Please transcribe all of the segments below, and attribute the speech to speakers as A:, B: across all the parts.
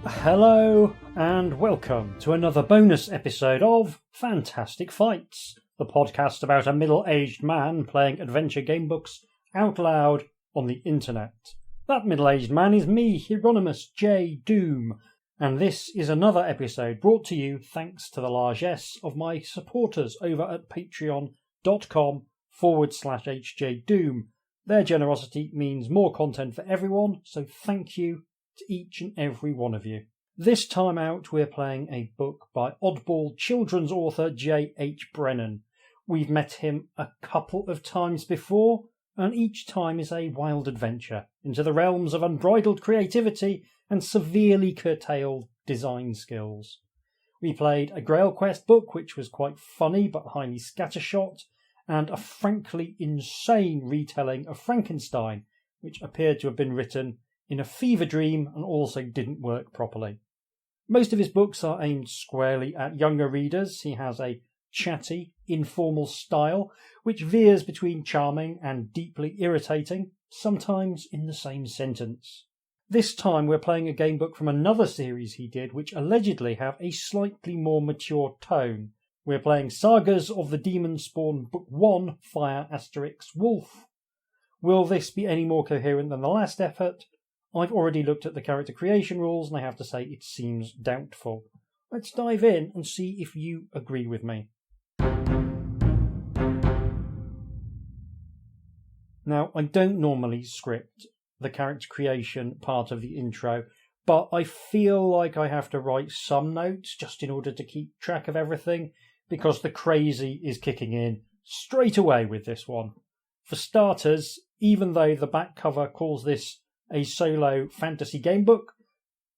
A: Hello and welcome to another bonus episode of Fantastic Fights, the podcast about a middle-aged man playing adventure gamebooks out loud on the internet. That middle-aged man is me, Hieronymus J. Doom, and this is another episode brought to you thanks to the largesse of my supporters over at patreon.com/HJDoom. Their generosity means more content for everyone, so thank you to each and every one of you. This time out, we're playing a book by oddball children's author J.H. Brennan. We've met him a couple of times before, and each time is a wild adventure into the realms of unbridled creativity and severely curtailed design skills. We played a Grail Quest book, which was quite funny but highly scattershot, and a frankly insane retelling of Frankenstein, which appeared to have been written in a fever dream and also didn't work properly. Most of his books are aimed squarely at younger readers. He has a chatty, informal style which veers between charming and deeply irritating, sometimes in the same sentence. This time we're playing a gamebook from another series he did which allegedly have a slightly more mature tone. We're playing Sagas of the Demonspawn Book 1, Fire * Wolf. Will this be any more coherent than the last effort? I've already looked at the character creation rules and I have to say it seems doubtful. Let's dive in and see if you agree with me. Now, I don't normally script the character creation part of the intro, but I feel like I have to write some notes just in order to keep track of everything, because the crazy is kicking in straight away with this one. For starters, even though the back cover calls this a solo fantasy gamebook,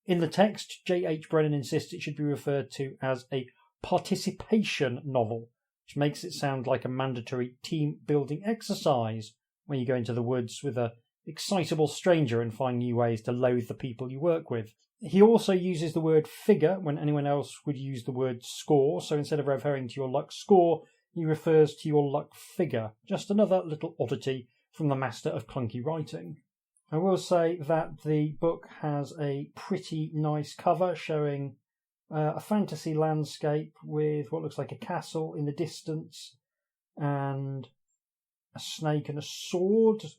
A: in the text J.H. Brennan insists it should be referred to as a participation novel, which makes it sound like a mandatory team-building exercise when you go into the woods with an excitable stranger and find new ways to loathe the people you work with. He also uses the word figure when anyone else would use the word score, so instead of referring to your luck score, he refers to your luck figure. Just another little oddity from the master of clunky writing. I will say that the book has a pretty nice cover showing a fantasy landscape with what looks like a castle in the distance and a snake and a sword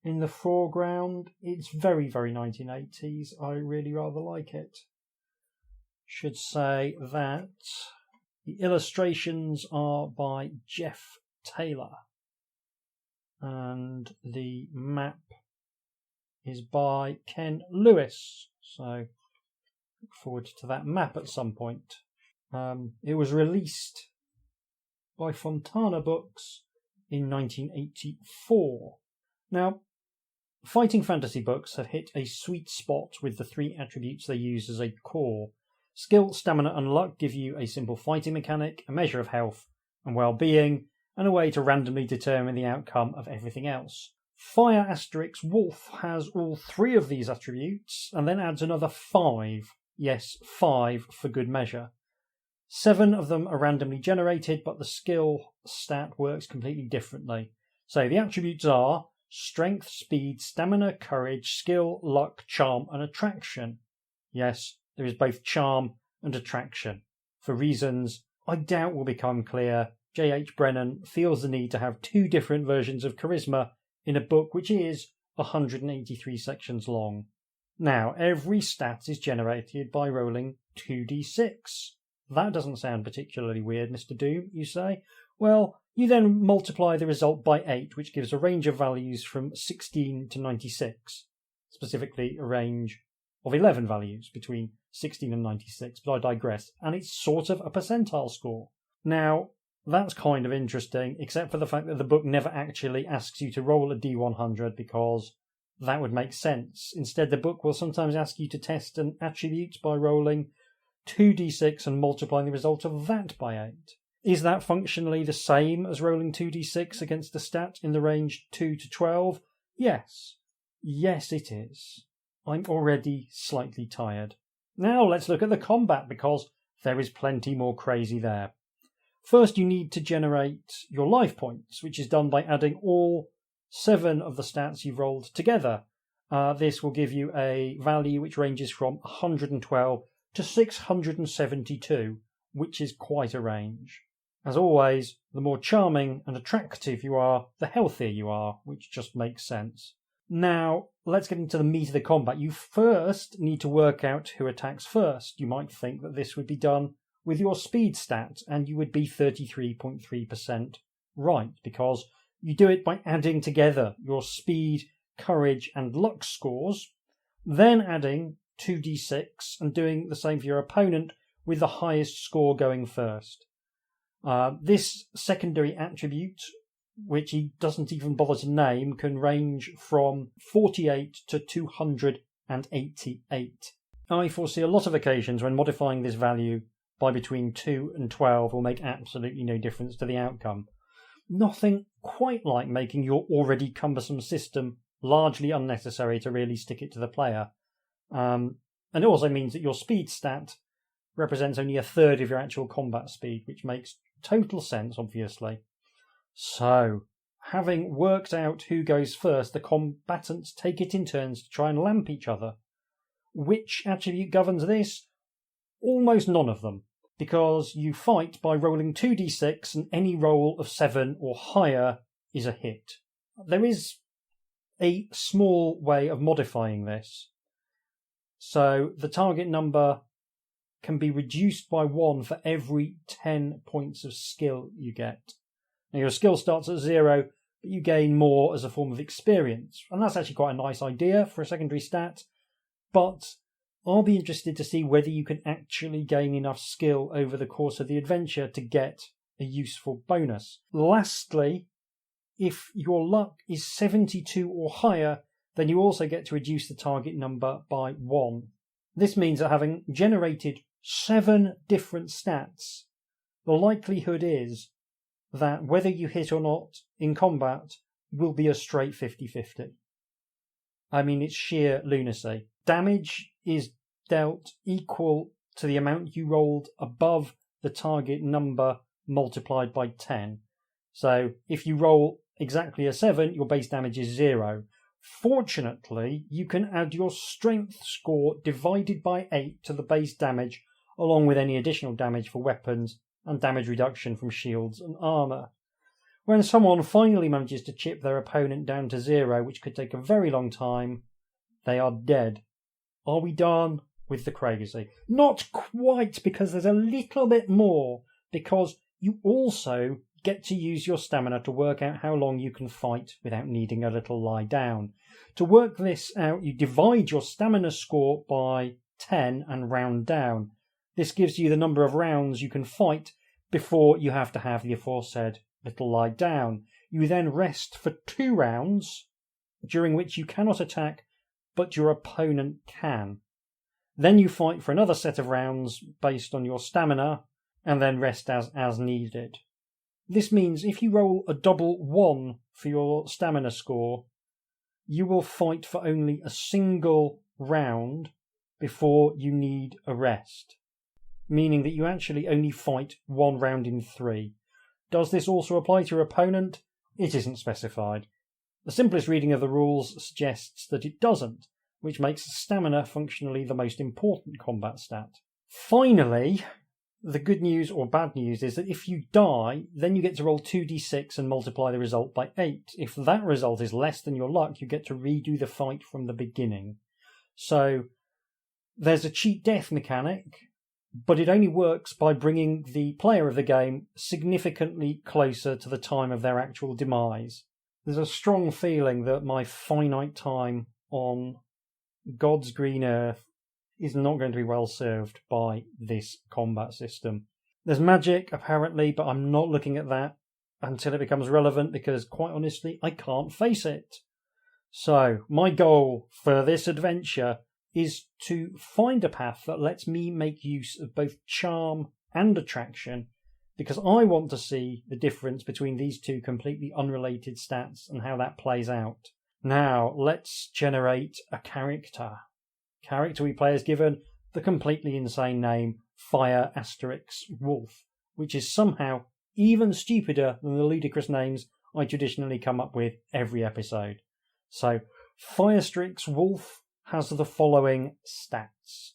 A: in the foreground. It's very, very 1980s. I really rather like it. Should say that the illustrations are by Jeff Taylor and the map is by Ken Lewis. So look forward to that map at some point. It was released by Fontana Books in 1984. Now, fighting fantasy books have hit a sweet spot with the three attributes they use as a core. Skill, stamina and luck give you a simple fighting mechanic, a measure of health and well-being, and a way to randomly determine the outcome of everything else. Fire * Wolf has all three of these attributes and then adds another 5. Yes, 5 for good measure. 7 of them are randomly generated, but the skill stat works completely differently. So the attributes are strength, speed, stamina, courage, skill, luck, charm, and attraction. Yes, there is both charm and attraction. For reasons I doubt will become clear, J.H. Brennan feels the need to have 2 different versions of charisma in a book which is 183 sections long. Now, every stat is generated by rolling 2d6. That doesn't sound particularly weird, Mr. Doom, you say? Well, you then multiply the result by 8, which gives a range of values from 16 to 96. Specifically, a range of 11 values between 16 and 96, but I digress. And it's sort of a percentile score. Now, that's kind of interesting, except for the fact that the book never actually asks you to roll a D100 because that would make sense. Instead, the book will sometimes ask you to test an attribute by rolling 2d6 and multiplying the result of that by 8. Is that functionally the same as rolling 2d6 against a stat in the range 2 to 12? Yes. Yes, it is. I'm already slightly tired. Now let's look at the combat, because there is plenty more crazy there. First, you need to generate your life points, which is done by adding all 7 of the stats you've rolled together. this will give you a value which ranges from 112 to 672, which is quite a range. As always, the more charming and attractive you are, the healthier you are, which just makes sense. Now, let's get into the meat of the combat. You first need to work out who attacks first. You might think that this would be done with your speed stat, and you would be 33.3% right, because you do it by adding together your speed, courage, and luck scores, then adding 2d6 and doing the same for your opponent with the highest score going first. This secondary attribute, which he doesn't even bother to name, can range from 48 to 288. I foresee a lot of occasions when modifying this value by between 2 and 12 will make absolutely no difference to the outcome. Nothing quite like making your already cumbersome system largely unnecessary to really stick it to the player. And it also means that your speed stat represents only a third of your actual combat speed, which makes total sense, obviously. So, having worked out who goes first, the combatants take it in turns to try and lamp each other. Which attribute governs this? Almost none of them, because you fight by rolling 2d6 and any roll of 7 or higher is a hit. There is a small way of modifying this. So the target number can be reduced by 1 for every 10 points of skill you get. Now your skill starts at 0, but you gain more as a form of experience. And that's actually quite a nice idea for a secondary stat, but I'll be interested to see whether you can actually gain enough skill over the course of the adventure to get a useful bonus. Lastly, if your luck is 72 or higher, then you also get to reduce the target number by 1. This means that having generated 7 different stats, the likelihood is that whether you hit or not in combat will be a straight 50-50. I mean, it's sheer lunacy. Damage is dealt equal to the amount you rolled above the target number multiplied by 10. So if you roll exactly a 7, your base damage is 0. Fortunately, you can add your strength score divided by 8 to the base damage, along with any additional damage for weapons and damage reduction from shields and armour. When someone finally manages to chip their opponent down to 0, which could take a very long time, they are dead. Are we done with the crazy? Not quite, because there's a little bit more, because you also get to use your stamina to work out how long you can fight without needing a little lie down. To work this out, you divide your stamina score by 10 and round down. This gives you the number of rounds you can fight before you have to have the aforesaid little lie down. You then rest for 2 rounds, during which you cannot attack, but your opponent can. Then you fight for another set of rounds based on your stamina, and then rest as needed. This means if you roll a double 1 for your stamina score, you will fight for only a single round before you need a rest, meaning that you actually only fight 1 round in 3. Does this also apply to your opponent? It isn't specified. The simplest reading of the rules suggests that it doesn't, which makes stamina functionally the most important combat stat. Finally, the good news or bad news is that if you die, then you get to roll 2d6 and multiply the result by 8. If that result is less than your luck, you get to redo the fight from the beginning. So there's a cheat death mechanic, but it only works by bringing the player of the game significantly closer to the time of their actual demise. There's a strong feeling that my finite time on God's green earth is not going to be well served by this combat system. There's magic, apparently, but I'm not looking at that until it becomes relevant, because, quite honestly, I can't face it. So, my goal for this adventure is to find a path that lets me make use of both charm and attraction, because I want to see the difference between these two completely unrelated stats and how that plays out. Now, let's generate a character. Character we play is given the completely insane name Fire * Wolf, which is somehow even stupider than the ludicrous names I traditionally come up with every episode. So, Firestrix Wolf has the following stats.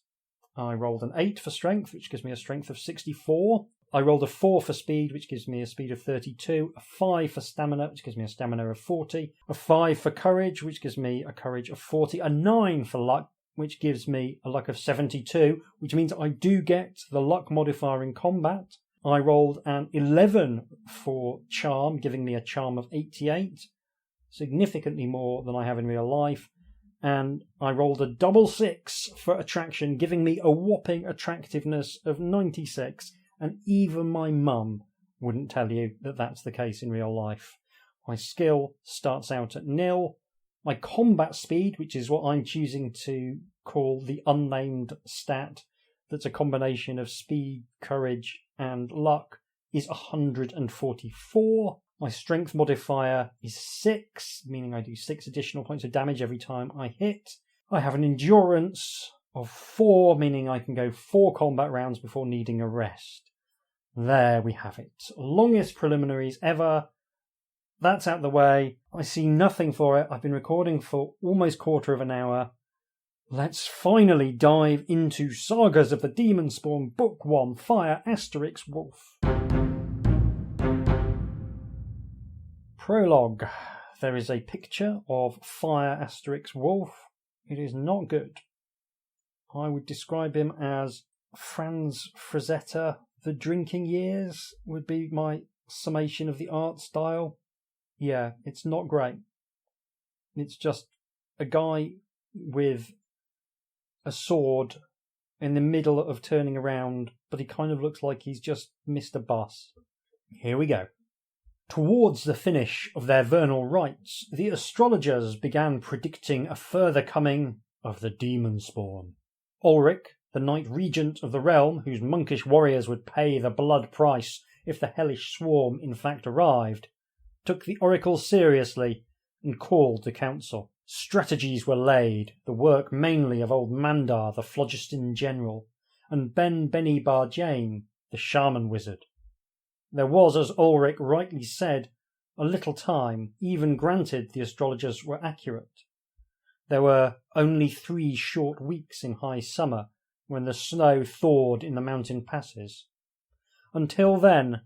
A: I rolled an 8 for strength, which gives me a strength of 64. I rolled a 4 for speed, which gives me a speed of 32. A 5 for stamina, which gives me a stamina of 40. A 5 for courage, which gives me a courage of 40. A 9 for luck, which gives me a luck of 72, which means I do get the luck modifier in combat. I rolled an 11 for charm, giving me a charm of 88, significantly more than I have in real life. And I rolled a double 6 for attraction, giving me a whopping attractiveness of 96. And even my mum wouldn't tell you that that's the case in real life. My skill starts out at 0. My combat speed, which is what I'm choosing to call the unnamed stat, that's a combination of speed, courage, and luck, is 144. My strength modifier is 6, meaning I do 6 additional points of damage every time I hit. I have an endurance of 4, meaning I can go 4 combat rounds before needing a rest. There we have it. Longest preliminaries ever. That's out the way. I see nothing for it. I've been recording for almost quarter of an hour. Let's finally dive into Sagas of the Demonspawn, Book 1, Fire * Wolf. Prologue. There is a picture of Fire * Wolf. It is not good. I would describe him as Franz Frazetta. The drinking years would be my summation of the art style. Yeah, it's not great. It's just a guy with a sword in the middle of turning around, but he kind of looks like he's just missed a bus. Here we go. Towards the finish of their vernal rites, the astrologers began predicting a further coming of the Demonspawn. Ulrich, the Knight Regent of the realm, whose monkish warriors would pay the blood price if the hellish swarm in fact arrived, took the oracle seriously and called the council. Strategies were laid, the work mainly of old Mandar, the phlogiston general, and Beni Barjane, the shaman wizard. There was, as Ulrich rightly said, a little time, even granted the astrologers were accurate. There were only 3 short weeks in high summer, when the snow thawed in the mountain passes. Until then,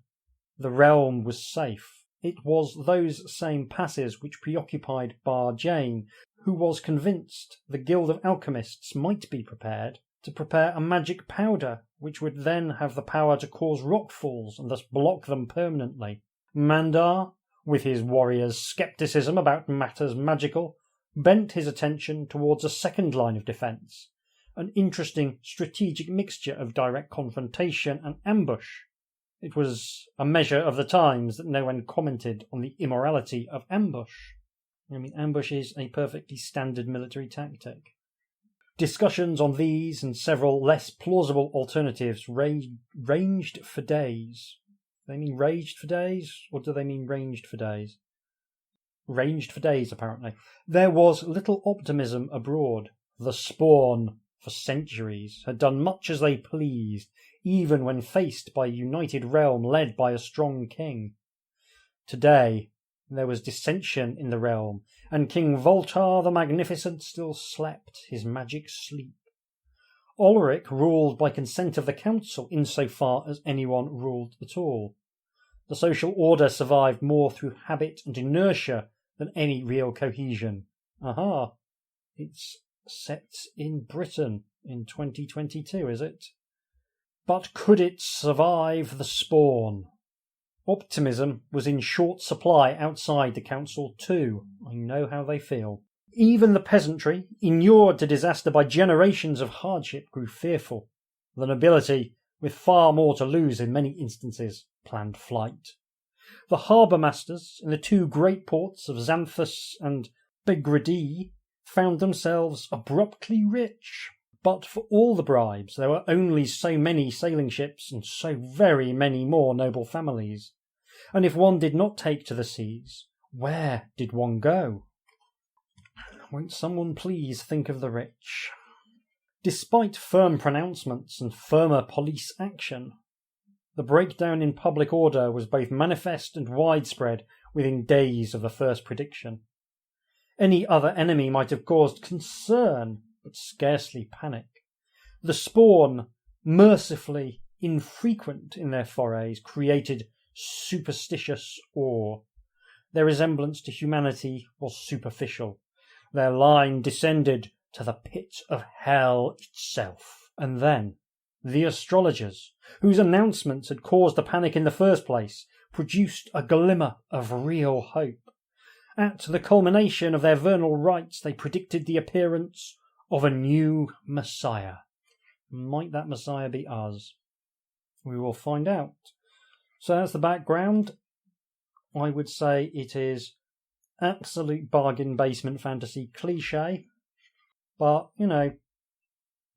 A: the realm was safe. It was those same passes which preoccupied Barjane, who was convinced the Guild of Alchemists might be prepared to prepare a magic powder which would then have the power to cause rockfalls and thus block them permanently. Mandar, with his warrior's scepticism about matters magical, bent his attention towards a second line of defence, an interesting strategic mixture of direct confrontation and ambush. It was a measure of the times that no one commented on the immorality of ambush. I mean, ambush is a perfectly standard military tactic. Discussions on these and several less plausible alternatives ranged for days. Do they mean raged for days, or do they mean ranged for days? Ranged for days, apparently. There was little optimism abroad. The Spawn, for centuries, had done much as they pleased, even when faced by a united realm led by a strong king. Today, there was dissension in the realm, and King Voltar the Magnificent still slept his magic sleep. Ulrich ruled by consent of the council insofar as anyone ruled at all. The social order survived more through habit and inertia than any real cohesion. Aha! It's set in Britain in 2022, is it? But could it survive the Spawn? Optimism was in short supply outside the council too. I know how they feel. Even the peasantry, inured to disaster by generations of hardship, grew fearful. The nobility, with far more to lose in many instances, planned flight. The harbour masters in the 2 great ports of Xanthus and Begrady found themselves abruptly rich. But for all the bribes, there were only so many sailing ships and so very many more noble families. And if one did not take to the seas, where did one go? Won't someone please think of the rich? Despite firm pronouncements and firmer police action, the breakdown in public order was both manifest and widespread within days of the first prediction. Any other enemy might have caused concern, but scarcely panic. The spawn, mercifully infrequent in their forays, created superstitious awe. Their resemblance to humanity was superficial. Their line descended to the pit of hell itself. And then the astrologers, whose announcements had caused the panic in the first place, produced a glimmer of real hope. At the culmination of their vernal rites, they predicted the appearance of a new Messiah. Might that Messiah be us? We will find out. So that's the background. I would say it is absolute bargain basement fantasy cliche, but,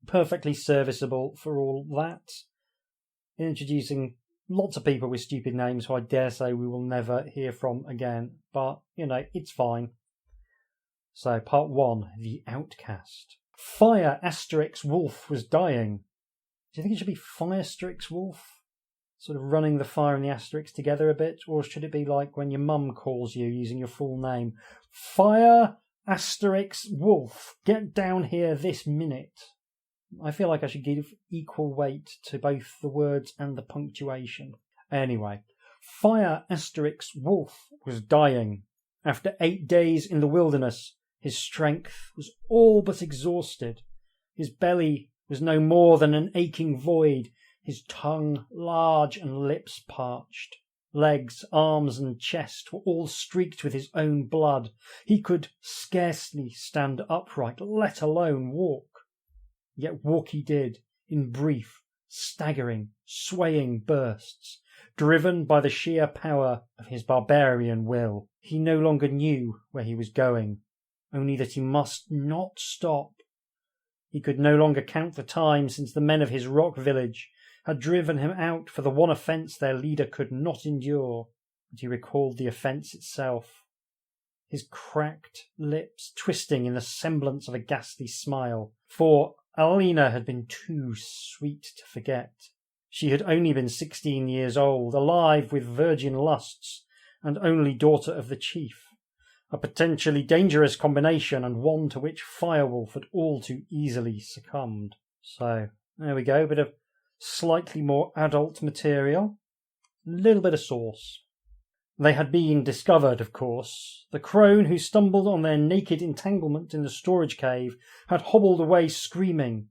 A: perfectly serviceable for all that. Introducing lots of people with stupid names who I dare say we will never hear from again, but, it's fine. So, part 1, The Outcast. Fire Asterix Wolf was dying. Do you think it should be Fire Asterix Wolf? Sort of running the fire and the asterisk together a bit? Or should it be like when your mum calls you using your full name? Fire Asterix Wolf, get down here this minute. I feel like I should give equal weight to both the words and the punctuation. Anyway, Fire Asterix Wolf was dying. After 8 days in the wilderness, his strength was all but exhausted. His belly was no more than an aching void, his tongue large and lips parched. Legs, arms and chest were all streaked with his own blood. He could scarcely stand upright, let alone walk. Yet walk he did, in brief, staggering, swaying bursts, driven by the sheer power of his barbarian will. He no longer knew where he was going, only that he must not stop. He could no longer count the time since the men of his rock village had driven him out for the one offence their leader could not endure, but he recalled the offence itself, his cracked lips twisting in the semblance of a ghastly smile, for Alina had been too sweet to forget. She had only been 16 years old, alive with virgin lusts, and only daughter of the chief. A potentially dangerous combination, and one to which Firewolf had all too easily succumbed. So, there we go, a bit of slightly more adult material, a little bit of sauce. They had been discovered, of course. The crone who stumbled on their naked entanglement in the storage cave had hobbled away screaming,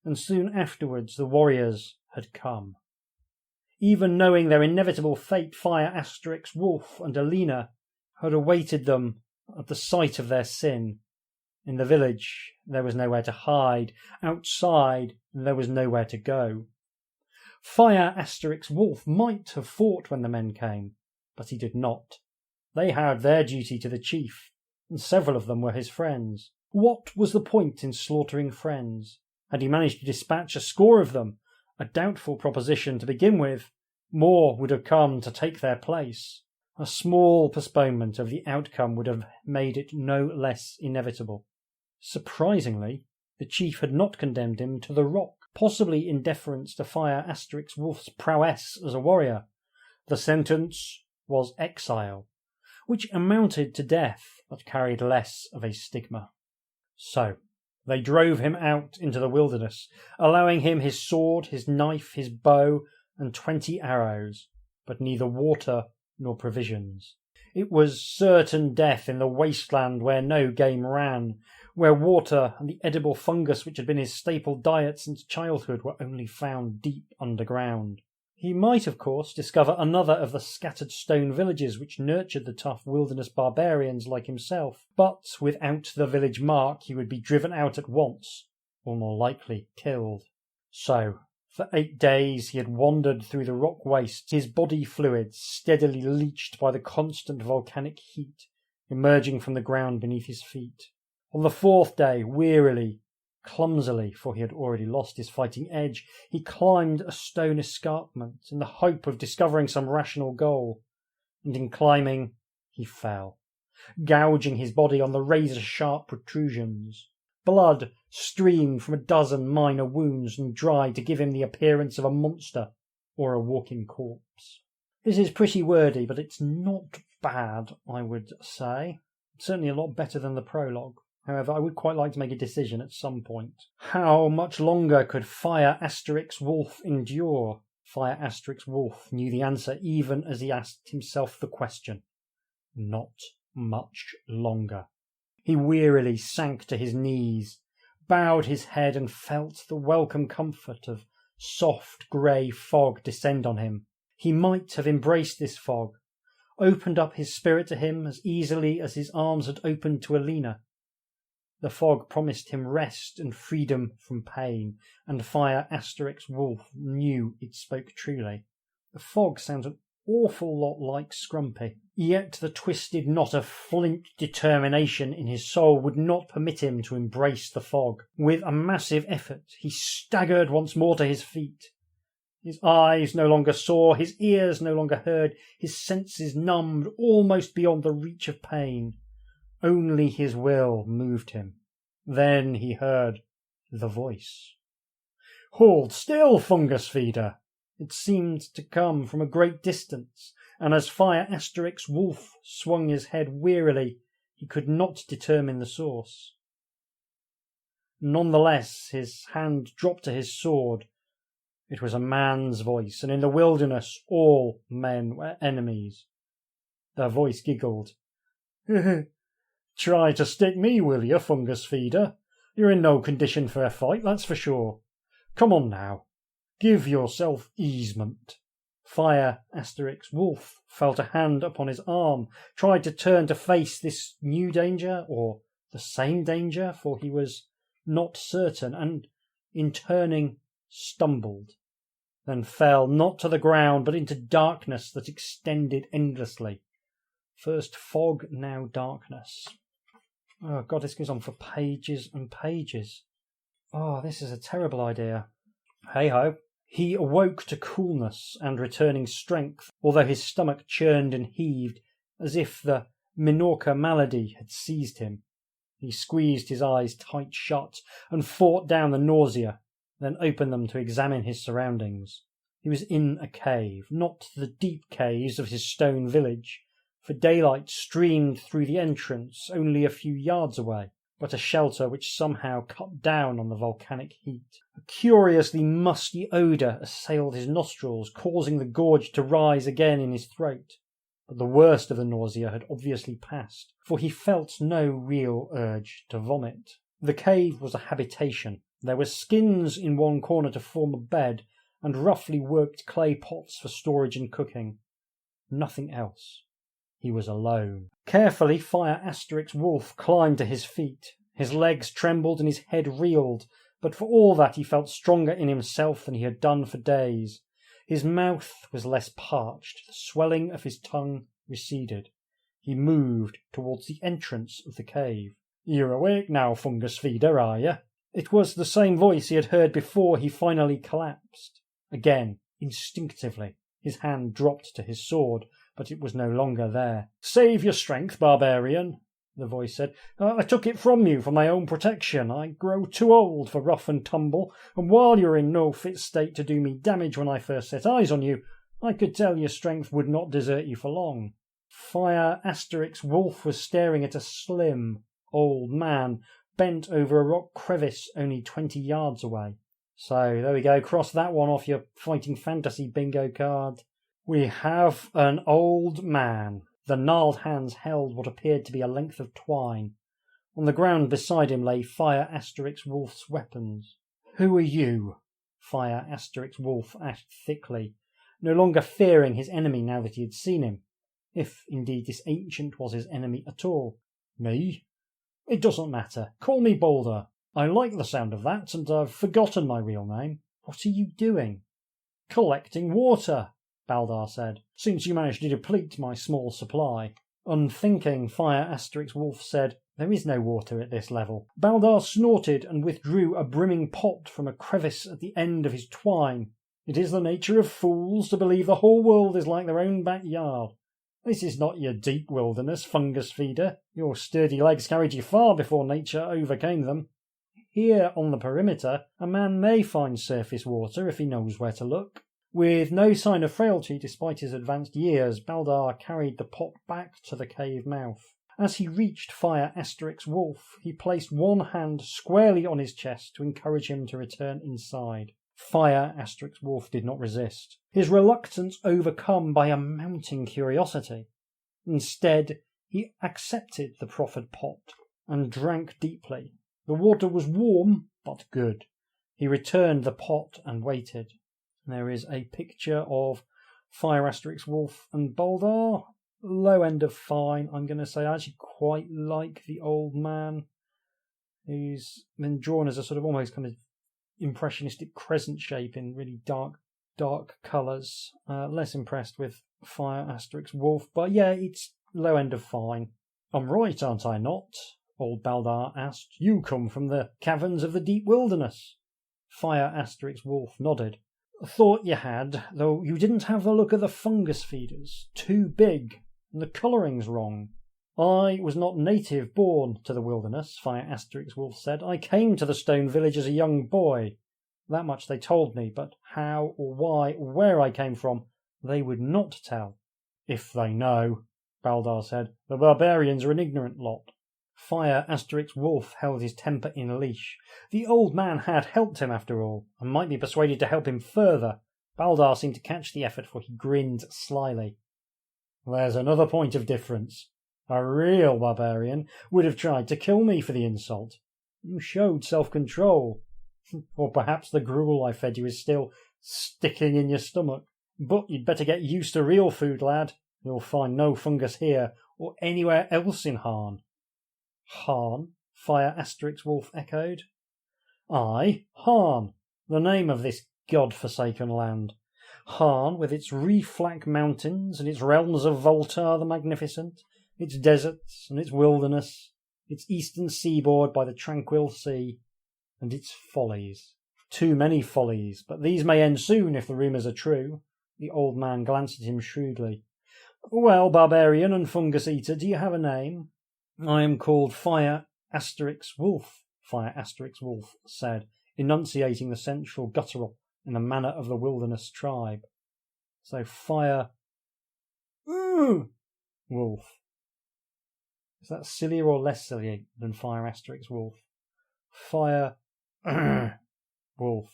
A: and soon afterwards the warriors had come. Even knowing their inevitable fate, Fire Asterix Wolf and Alina had awaited them at the site of their sin. In the village there was nowhere to hide. Outside there was nowhere to go. Fire Asterix Wolf might have fought when the men came, but he did not. They had their duty to the chief, and several of them were his friends. What was the point in slaughtering friends? Had he managed to dispatch a score of them, a doubtful proposition to begin with, more would have come to take their place. A small postponement of the outcome would have made it no less inevitable. Surprisingly, the chief had not condemned him to the rock, possibly in deference to Fire Asterix Wolf's prowess as a warrior. The sentence was exile, which amounted to death, but carried less of a stigma. So, they drove him out into the wilderness, allowing him his sword, his knife, his bow, and 20 arrows, but neither water nor provisions. It was certain death in the wasteland where no game ran, where water and the edible fungus which had been his staple diet since childhood were only found deep underground. He might, of course, discover another of the scattered stone villages which nurtured the tough wilderness barbarians like himself, but without the village mark he would be driven out at once, or more likely killed. So, for 8 days he had wandered through the rock wastes, his body fluids steadily leached by the constant volcanic heat emerging from the ground beneath his feet. On the 4th day, wearily, clumsily, for he had already lost his fighting edge, he climbed a stone escarpment in the hope of discovering some rational goal, and in climbing he fell, gouging his body on the razor-sharp protrusions. Blood streamed from a dozen minor wounds and dried to give him the appearance of a monster or a walking corpse. This is pretty wordy, but it's not bad, I would say. certainly a lot better than the prologue. However, I would quite like to make a decision at some point. How much longer could Fire Asterix Wolf endure? Fire Asterix Wolf knew the answer even as he asked himself the question. Not much longer. He wearily sank to his knees, bowed his head, and felt the welcome comfort of soft grey fog descend on him. He might have embraced this fog, opened up his spirit to him as easily as his arms had opened to Alina. The fog promised him rest and freedom from pain, and Fire Asterix Wolf knew it spoke truly. The fog sounds an awful lot like Scrumpy, yet the twisted knot of flint determination in his soul would not permit him to embrace the fog. With a massive effort, he staggered once more to his feet. His eyes no longer saw, his ears no longer heard, his senses numbed almost beyond the reach of pain. Only his will moved him. Then he heard the voice. "Hold still, fungus feeder!" It seemed to come from a great distance, and as Fire Asterix Wolf swung his head wearily, he could not determine the source. Nonetheless, his hand dropped to his sword. It was a man's voice, and in the wilderness all men were enemies. The voice giggled. "Try to stick me, will you, fungus feeder? You're in no condition for a fight, that's for sure. Come on now. Give yourself easement." Fire Asterix Wolf felt a hand upon his arm, tried to turn to face this new danger, or the same danger, for he was not certain, and in turning stumbled, then fell not to the ground but into darkness that extended endlessly. First fog, now darkness. Oh God, this goes on for pages and pages. Oh, this is a terrible idea. Hey-ho. He awoke to coolness and returning strength, although his stomach churned and heaved as if the Minorca malady had seized him. He squeezed his eyes tight shut and fought down the nausea, then opened them to examine his surroundings. He was in a cave, not the deep caves of his stone village, for daylight streamed through the entrance only a few yards away, but a shelter which somehow cut down on the volcanic heat. A curiously musty odour assailed his nostrils, causing the gorge to rise again in his throat. But the worst of the nausea had obviously passed, for he felt no real urge to vomit. The cave was a habitation. There were skins in one corner to form a bed, and roughly worked clay pots for storage and cooking. Nothing else. He was alone. Carefully, Fire Asterix Wolf climbed to his feet. His legs trembled and his head reeled, but for all that he felt stronger in himself than he had done for days. His mouth was less parched, the swelling of his tongue receded. He moved towards the entrance of the cave. "You're awake now, fungus feeder, are you?" It was the same voice he had heard before he finally collapsed. Again, instinctively, his hand dropped to his sword, but it was no longer there. "Save your strength, barbarian," the voice said. "I took it from you for my own protection. I grow too old for rough and tumble, and while you're in no fit state to do me damage when I first set eyes on you, I could tell your strength would not desert you for long." Fire Asterix Wolf was staring at a slim, old man bent over a rock crevice only 20 yards away. So, there we go, cross that one off your fighting fantasy bingo card. We have an old man. The gnarled hands held what appeared to be a length of twine. On the ground beside him lay Fire Asterix Wolf's weapons. "Who are you?" Fire Asterix Wolf asked thickly, no longer fearing his enemy now that he had seen him, if indeed this ancient was his enemy at all. "Me? It doesn't matter. Call me Boulder. I like the sound of that, and I've forgotten my real name." "What are you doing?" "Collecting water," Baldar said, "since you managed to deplete my small supply." Unthinking, Fire Asterix Wolf said, "There is no water at this level." Baldar snorted and withdrew a brimming pot from a crevice at the end of his twine. "It is the nature of fools to believe the whole world is like their own backyard. This is not your deep wilderness, fungus feeder. Your sturdy legs carried you far before nature overcame them. Here on the perimeter, a man may find surface water if he knows where to look." With no sign of frailty despite his advanced years, Baldar carried the pot back to the cave mouth. As he reached Fire Asterix Wolf, he placed one hand squarely on his chest to encourage him to return inside. Fire Asterix Wolf did not resist, his reluctance overcome by a mounting curiosity. Instead, he accepted the proffered pot and drank deeply. The water was warm, but good. He returned the pot and waited. There is a picture of Fire Asterix Wolf and Baldar. Low end of fine, I'm going to say. I actually quite like the old man. He's been drawn as a sort of almost kind of impressionistic crescent shape in really dark colours. Less impressed with Fire Asterix Wolf, but yeah, it's low end of fine. I'm right, aren't I not? Old Baldar asked. You come from the caverns of the deep wilderness. Fire Asterix Wolf nodded. Thought you had, though you didn't have the look of the fungus feeders. Too big, and the colouring's wrong. I was not native born to the wilderness, Fire Asterix Wolf said. I came to the stone village as a young boy. That much they told me, but how or why or where I came from, they would not tell. If they know, Baldar said. The barbarians are an ignorant lot. Fire Asterix Wolf held his temper in leash. The old man had helped him after all, and might be persuaded to help him further. Baldar seemed to catch the effort, for he grinned slyly. There's another point of difference. A real barbarian would have tried to kill me for the insult. You showed self-control. Or perhaps the gruel I fed you is still sticking in your stomach. But you'd better get used to real food, lad. You'll find no fungus here, or anywhere else in Harn. Harn? Fire Asterix Wolf echoed. Aye, Harn, the name of this god-forsaken land. Harn, with its reef-flack mountains and its realms of Voltar the Magnificent, its deserts and its wilderness, its eastern seaboard by the tranquil sea, and its follies. Too many follies, but these may end soon if the rumours are true. The old man glanced at him shrewdly. Well, barbarian and fungus eater, do you have a name? I am called Fire Asterix Wolf, Fire Asterix Wolf said, enunciating the central guttural in the manner of the wilderness tribe. So Fire Wolf. Is that sillier or less silly than Fire Asterix Wolf? Fire Wolf.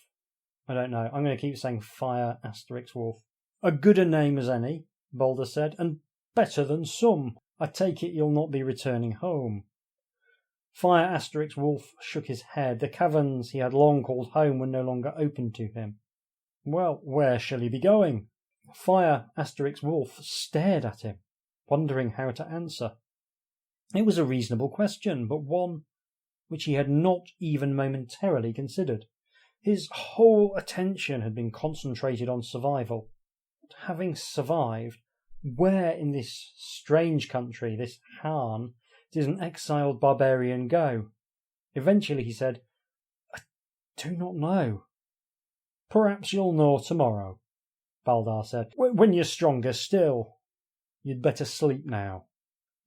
A: I don't know. I'm going to keep saying Fire Asterix Wolf. A gooder name as any, Balder said, and better than some. I take it you'll not be returning home. Fire Asterix Wolf shook his head. The caverns he had long called home were no longer open to him. Well, where shall he be going? Fire Asterix Wolf stared at him, wondering how to answer. It was a reasonable question, but one which he had not even momentarily considered. His whole attention had been concentrated on survival. But having survived, where in this strange country, this Harn, did an exiled barbarian go? Eventually he said, I do not know. Perhaps you'll know tomorrow, Baldar said, when you're stronger still. You'd better sleep now.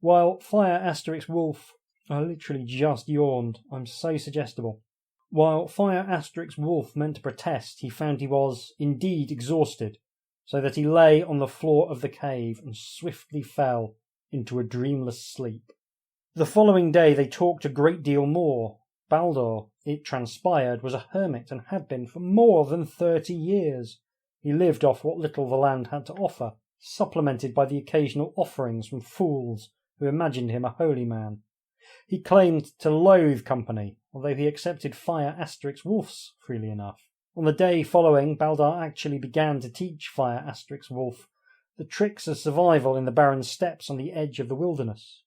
A: While Fire Asterix Wolf, I literally just yawned, I'm so suggestible. While Fire Asterix Wolf meant to protest, he found he was indeed exhausted, so that he lay on the floor of the cave and swiftly fell into a dreamless sleep. The following day they talked a great deal more. Baldar, it transpired, was a hermit and had been for more than 30 years. He lived off what little the land had to offer, supplemented by the occasional offerings from fools who imagined him a holy man. He claimed to loathe company, although he accepted Fire Asterix Wolf's freely enough. On the day following, Baldar actually began to teach Fire Asterix Wolf the tricks of survival in the barren steppes on the edge of the wilderness.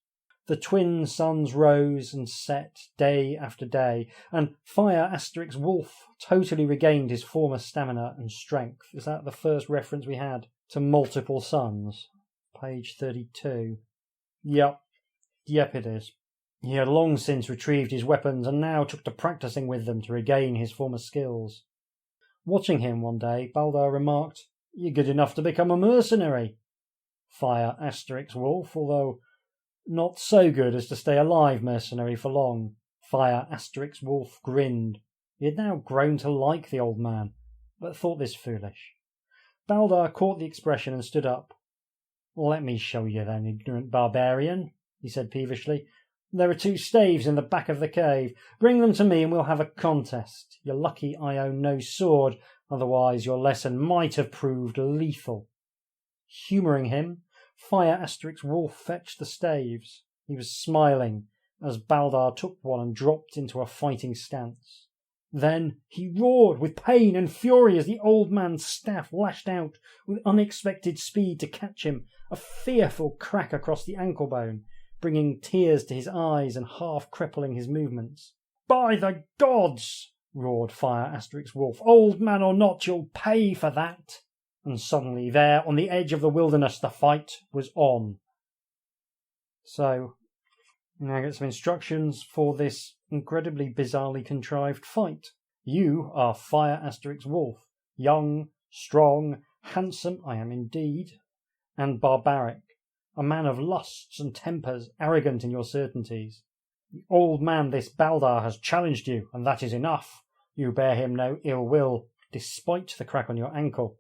A: The twin suns rose and set day after day, and Fire Asterix Wolf totally regained his former stamina and strength. Is that the first reference we had to multiple suns? Page 32. Yep, it is. He had long since retrieved his weapons and now took to practicing with them to regain his former skills. Watching him one day, Baldar remarked, You're good enough to become a mercenary. Fire Asterix Wolf, although not so good as to stay alive mercenary for long. Fire Asterix Wolf grinned. He had now grown to like the old man, but thought this foolish. Baldar caught the expression and stood up. Let me show you then, ignorant barbarian. he said peevishly. "There are 2 staves in the back of the cave. Bring them to me and we'll have a contest. You're lucky I own no sword, otherwise your lesson might have proved lethal." Humouring him, Fire Wolf fetched the staves. He was smiling as Baldar took one and dropped into a fighting stance. Then he roared with pain and fury as the old man's staff lashed out with unexpected speed to catch him, a fearful crack across the ankle bone, bringing tears to his eyes and half crippling his movements. "By the gods!" roared Fire Wolf. "Old man or not, you'll pay for that!" And suddenly there, on the edge of the wilderness, the fight was on. So, now I get some instructions for this incredibly bizarrely contrived fight. You are Fire Wolf, young, strong, handsome, I am indeed, and barbaric, a man of lusts and tempers, arrogant in your certainties. The old man, this Baldar, has challenged you, and that is enough. You bear him no ill will, despite the crack on your ankle.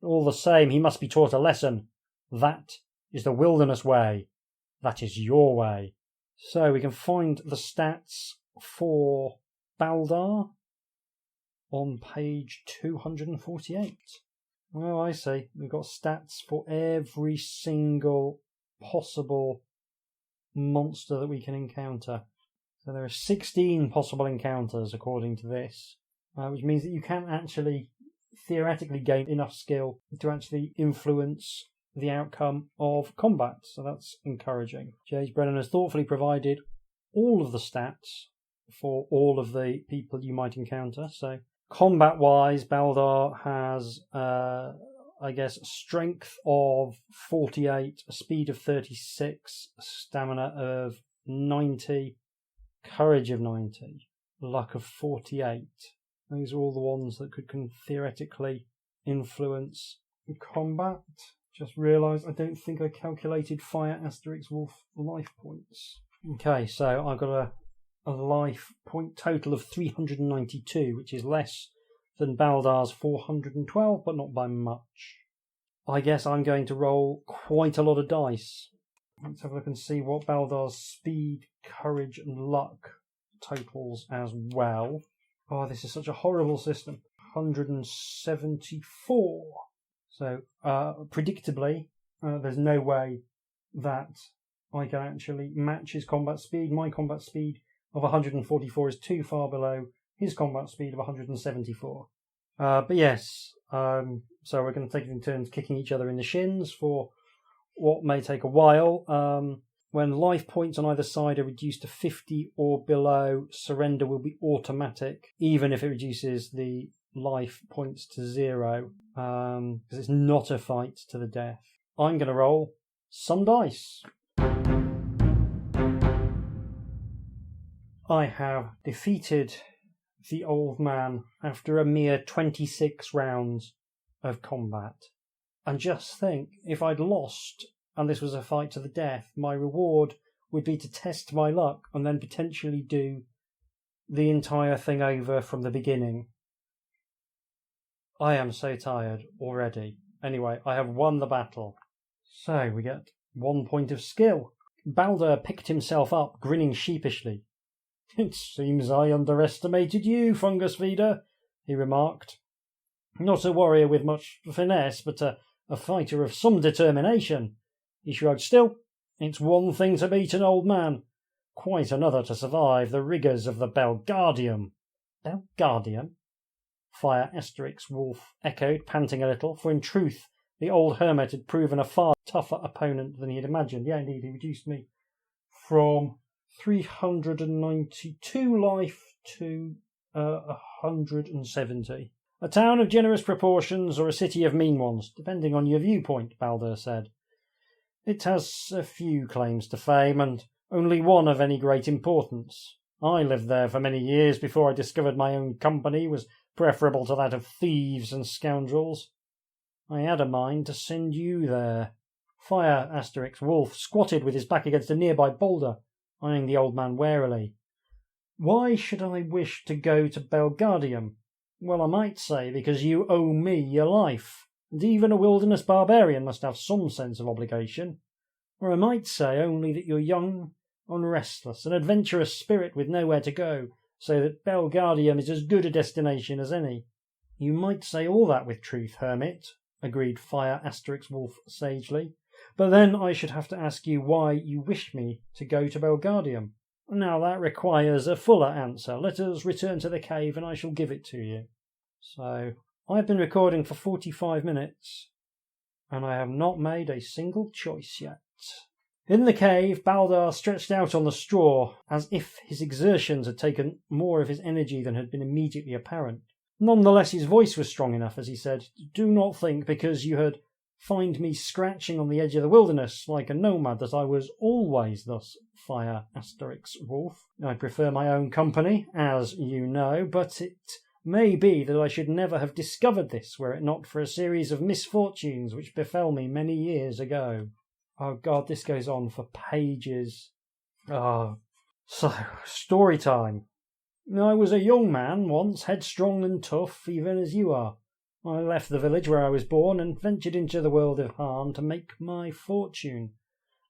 A: All the same, he must be taught a lesson. That is the wilderness way. That is your way. So we can find the stats for Baldar on page 248. Oh, I see. We've got stats for every single possible monster that we can encounter. So there are 16 possible encounters according to this, which means that you can actually theoretically gain enough skill to actually influence the outcome of combat. So that's encouraging. J.H. Brennan has thoughtfully provided all of the stats for all of the people you might encounter. So combat-wise, Baldar has, strength of 48, speed of 36, stamina of 90, courage of 90, luck of 48. Those are all the ones that could theoretically influence combat. Just realised I don't think I calculated Fire Wolf life points. Okay, so I've got a life point total of 392, which is less than Baldar's 412, but not by much. I guess I'm going to roll quite a lot of dice. Let's have a look and see what Baldar's speed, courage, and luck totals as well. Oh, this is such a horrible system. 174. So, predictably, there's no way that I can actually match his combat speed. My combat speed of 144 is too far below his combat speed of 174. But yes, so we're going to take it in turns kicking each other in the shins for what may take a while. When life points on either side are reduced to 50 or below, surrender will be automatic, even if it reduces the life points to 0, because it's not a fight to the death. I'm going to roll some dice. I have defeated the old man after a mere 26 rounds of combat. And just think, if I'd lost and this was a fight to the death, my reward would be to test my luck and then potentially do the entire thing over from the beginning. I am so tired already. Anyway, I have won the battle. So we get 1 point of skill. Baldar picked himself up, grinning sheepishly. "It seems I underestimated you, fungus feeder," he remarked. "Not a warrior with much finesse, but a fighter of some determination." He shrugged. "Still, it's one thing to beat an old man, quite another to survive the rigours of the Belgardium." "Belgardium?" Fire Wolf echoed, panting a little, for in truth the old hermit had proven a far tougher opponent than he had imagined. Yeah, indeed, he reduced me from 392 life to 170. "A town of generous proportions or a city of mean ones, depending on your viewpoint," Baldar said. "It has a few claims to fame, and only one of any great importance. I lived there for many years before I discovered my own company was preferable to that of thieves and scoundrels. I had a mind to send you there." Fire Wolf squatted with his back against a nearby boulder, eyeing the old man warily. "Why should I wish to go to Belgardium? Well, I might say because you owe me your life, and even a wilderness barbarian must have some sense of obligation. Or I might say only that you're young and restless, an adventurous spirit with nowhere to go, so that Belgardium is as good a destination as any. You might say all that with truth, hermit, agreed Fire Wolf sagely, but then I should have to ask you why you wish me to go to Belgardium. Now that requires a fuller answer. Let us return to the cave and I shall give it to you. So, I've been recording for 45 minutes, and I have not made a single choice yet. In the cave, Baldar stretched out on the straw, as if his exertions had taken more of his energy than had been immediately apparent. Nonetheless, his voice was strong enough as he said, "Do not think, because you had find me scratching on the edge of the wilderness like a nomad, that I was always thus, Fire Wolf. I prefer my own company, as you know, but it may be that I should never have discovered this were it not for a series of misfortunes which befell me many years ago." Oh God, this goes on for pages. So, story time. I was a young man once, headstrong and tough, even as you are. I left the village where I was born and ventured into the world of harm to make my fortune.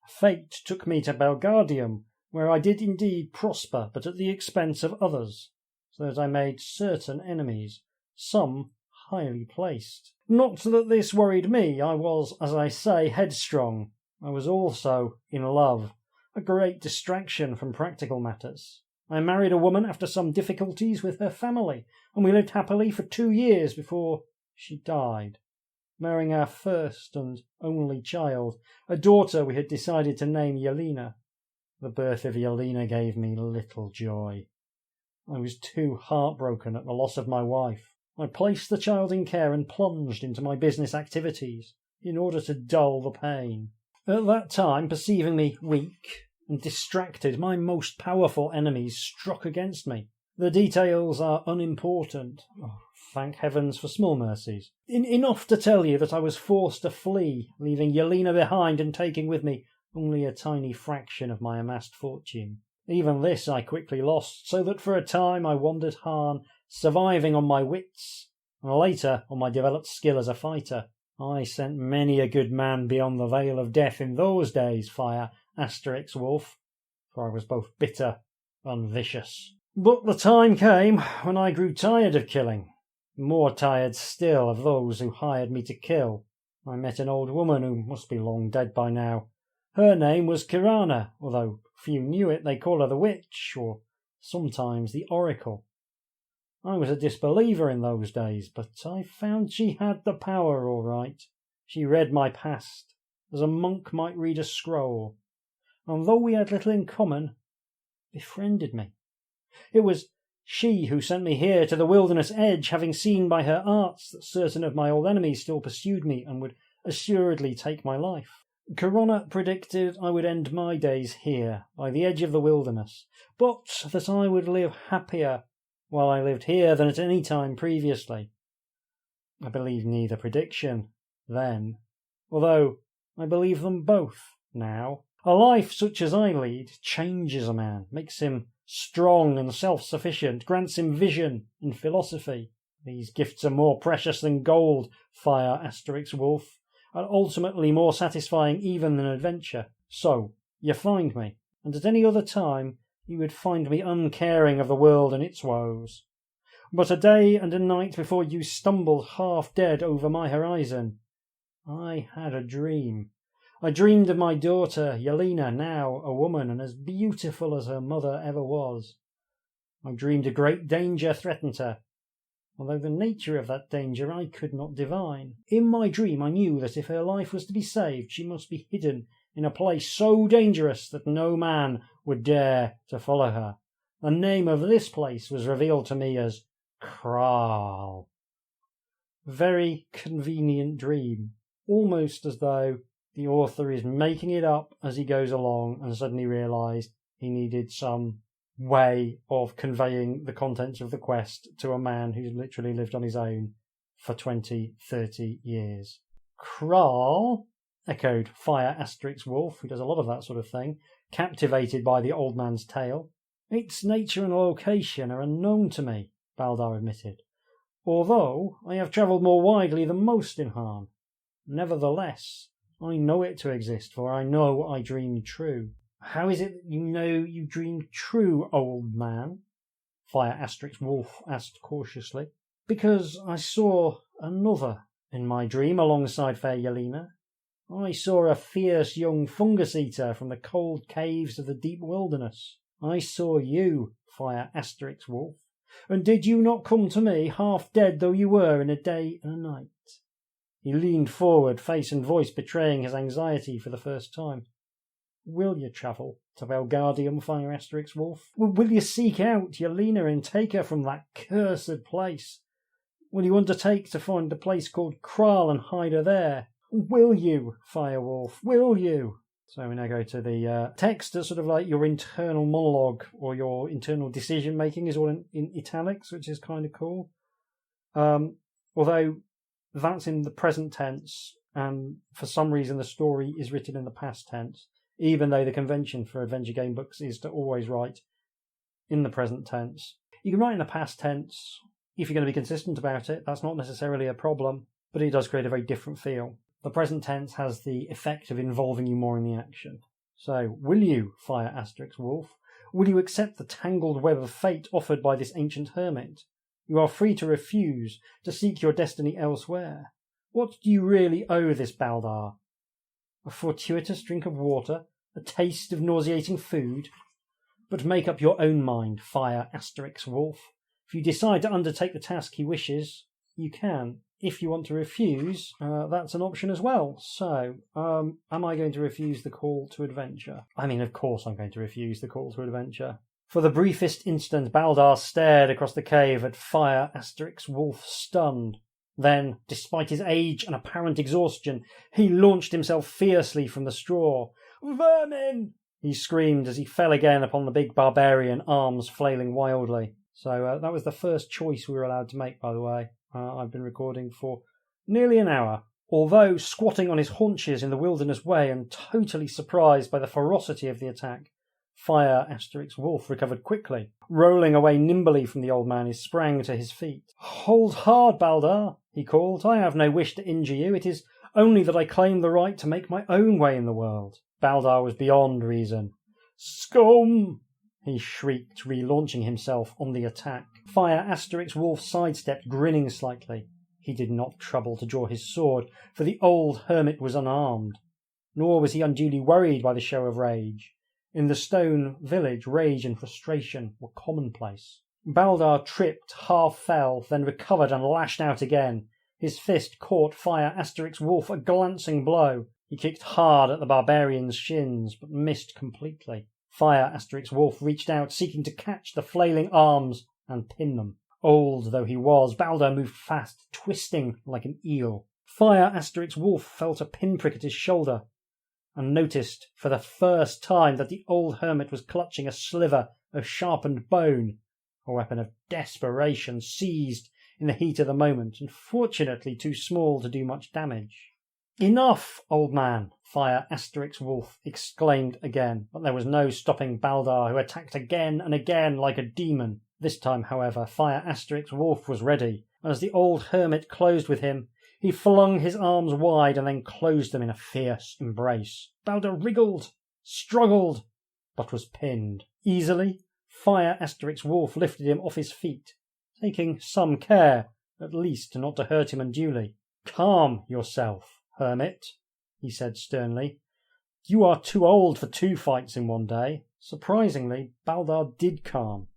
A: Fate took me to Belgardium, where I did indeed prosper, but at the expense of others, so that I made certain enemies, some highly placed. Not that this worried me. I was, as I say, headstrong. I was also in love, a great distraction from practical matters. I married a woman after some difficulties with her family, and we lived happily for 2 years before she died, marrying our first and only child, a daughter we had decided to name Yelena. The birth of Yelena gave me little joy. I was too heartbroken at the loss of my wife. I placed the child in care and plunged into my business activities in order to dull the pain. At that time, perceiving me weak and distracted, my most powerful enemies struck against me. The details are unimportant. Thank heavens for small mercies. Enough to tell you that I was forced to flee, leaving Yelena behind and taking with me only a tiny fraction of my amassed fortune. Even this I quickly lost, so that for a time I wandered Harn, surviving on my wits, and later on my developed skill as a fighter. I sent many a good man beyond the veil of death in those days, Fire Wolf, for I was both bitter and vicious. But the time came when I grew tired of killing, more tired still of those who hired me to kill. I met an old woman who must be long dead by now. Her name was Kirana, although few knew it. They call her the Witch, or sometimes the Oracle. I was a disbeliever in those days, but I found she had the power all right. She read my past, as a monk might read a scroll, and though we had little in common, befriended me. It was she who sent me here to the wilderness edge, having seen by her arts that certain of my old enemies still pursued me and would assuredly take my life. Corona predicted I would end my days here, by the edge of the wilderness, but that I would live happier while I lived here than at any time previously. I believed neither prediction then, although I believe them both now. A life such as I lead changes a man, makes him strong and self-sufficient, grants him vision and philosophy. These gifts are more precious than gold, Fire Wolf, and ultimately more satisfying even than adventure. So, you find me, and at any other time you would find me uncaring of the world and its woes. But a day and a night before you stumbled half dead over my horizon, I had a dream. I dreamed of my daughter, Yelena, now a woman and as beautiful as her mother ever was. I dreamed a great danger threatened her, although the nature of that danger I could not divine. In my dream I knew that if her life was to be saved, she must be hidden in a place so dangerous that no man would dare to follow her. The name of this place was revealed to me as Kral. Very convenient dream, almost as though the author is making it up as he goes along and suddenly realised he needed some way of conveying the contents of the quest to a man who's literally lived on his own for 20-30 years. Kral, echoed Fire Wolf, who does a lot of that sort of thing, captivated by the old man's tale. Its nature and location are unknown to me, Baldar admitted, although I have travelled more widely than most in Harn. Nevertheless, I know it to exist, for I know I dreamed true. How is it that you know you dreamed true, old man? Fire Asterix Wolf asked cautiously. Because I saw another in my dream alongside fair Yelena. I saw a fierce young fungus eater from the cold caves of the deep wilderness. I saw you, Fire Asterix Wolf. And did you not come to me, half dead though you were, in a day and a night? He leaned forward, face and voice betraying his anxiety for the first time. Will you travel to Belgardium, Fire Asterix Wolf? Will you seek out Yelena and take her from that cursed place? Will you undertake to find a place called Kral and hide her there? Will you, Fire Wolf? Will you? So we now go to the text that's sort of like your internal monologue or your internal decision making is all in italics, which is kind of cool. Although that's in the present tense, and for some reason the story is written in the past tense, even though the convention for adventure game books is to always write in the present tense. You can write in the past tense if you're going to be consistent about it. That's not necessarily a problem, but it does create a very different feel. The present tense has the effect of involving you more in the action. So, will you, Fire Asterix Wolf? Will you accept the tangled web of fate offered by this ancient hermit? You are free to refuse, to seek your destiny elsewhere. What do you really owe this Baldar? A fortuitous drink of water? A taste of nauseating food? But make up your own mind, Fire Asterix Wolf. If you decide to undertake the task he wishes, you can. If you want to refuse, that's an option as well. So, am I going to refuse the call to adventure? I mean, of course I'm going to refuse the call to adventure. For the briefest instant, Baldar stared across the cave at Fire Asterix Wolf, stunned. Then, despite his age and apparent exhaustion, he launched himself fiercely from the straw. Vermin! He screamed as he fell again upon the big barbarian, arms flailing wildly. So that was the first choice we were allowed to make, by the way. I've been recording for nearly an hour. Although squatting on his haunches in the wilderness way and totally surprised by the ferocity of the attack, Fire Asterix Wolf recovered quickly. Rolling away nimbly from the old man, he sprang to his feet. Hold hard, Baldar, he called. I have no wish to injure you. It is only that I claim the right to make my own way in the world. Baldar was beyond reason. Scum! He shrieked, relaunching himself on the attack. Fire Asterix Wolf sidestepped, grinning slightly. He did not trouble to draw his sword, for the old hermit was unarmed. Nor was he unduly worried by the show of rage. In the stone village, rage and frustration were commonplace. Baldar tripped, half fell, then recovered and lashed out again. His fist caught Fire Asterix Wolf a glancing blow. He kicked hard at the barbarian's shins, but missed completely. Fire Asterix Wolf reached out, seeking to catch the flailing arms and pin them. Old though he was, Baldar moved fast, twisting like an eel. Fire Asterix Wolf felt a pinprick at his shoulder, and noticed for the first time that the old hermit was clutching a sliver of sharpened bone, a weapon of desperation seized in the heat of the moment, and fortunately too small to do much damage. Enough, old man, Fire Asterix Wolf exclaimed again, but there was no stopping Baldar, who attacked again and again like a demon. This time, however, Fire Asterix Wolf was ready, and as the old hermit closed with him, he flung his arms wide and then closed them in a fierce embrace. Baldar wriggled, struggled, but was pinned. Easily, Fire Asterix Wolf lifted him off his feet, taking some care, at least, not to hurt him unduly. Calm yourself, hermit, he said sternly. You are too old for 2 fights in one day. Surprisingly, Baldar did calm.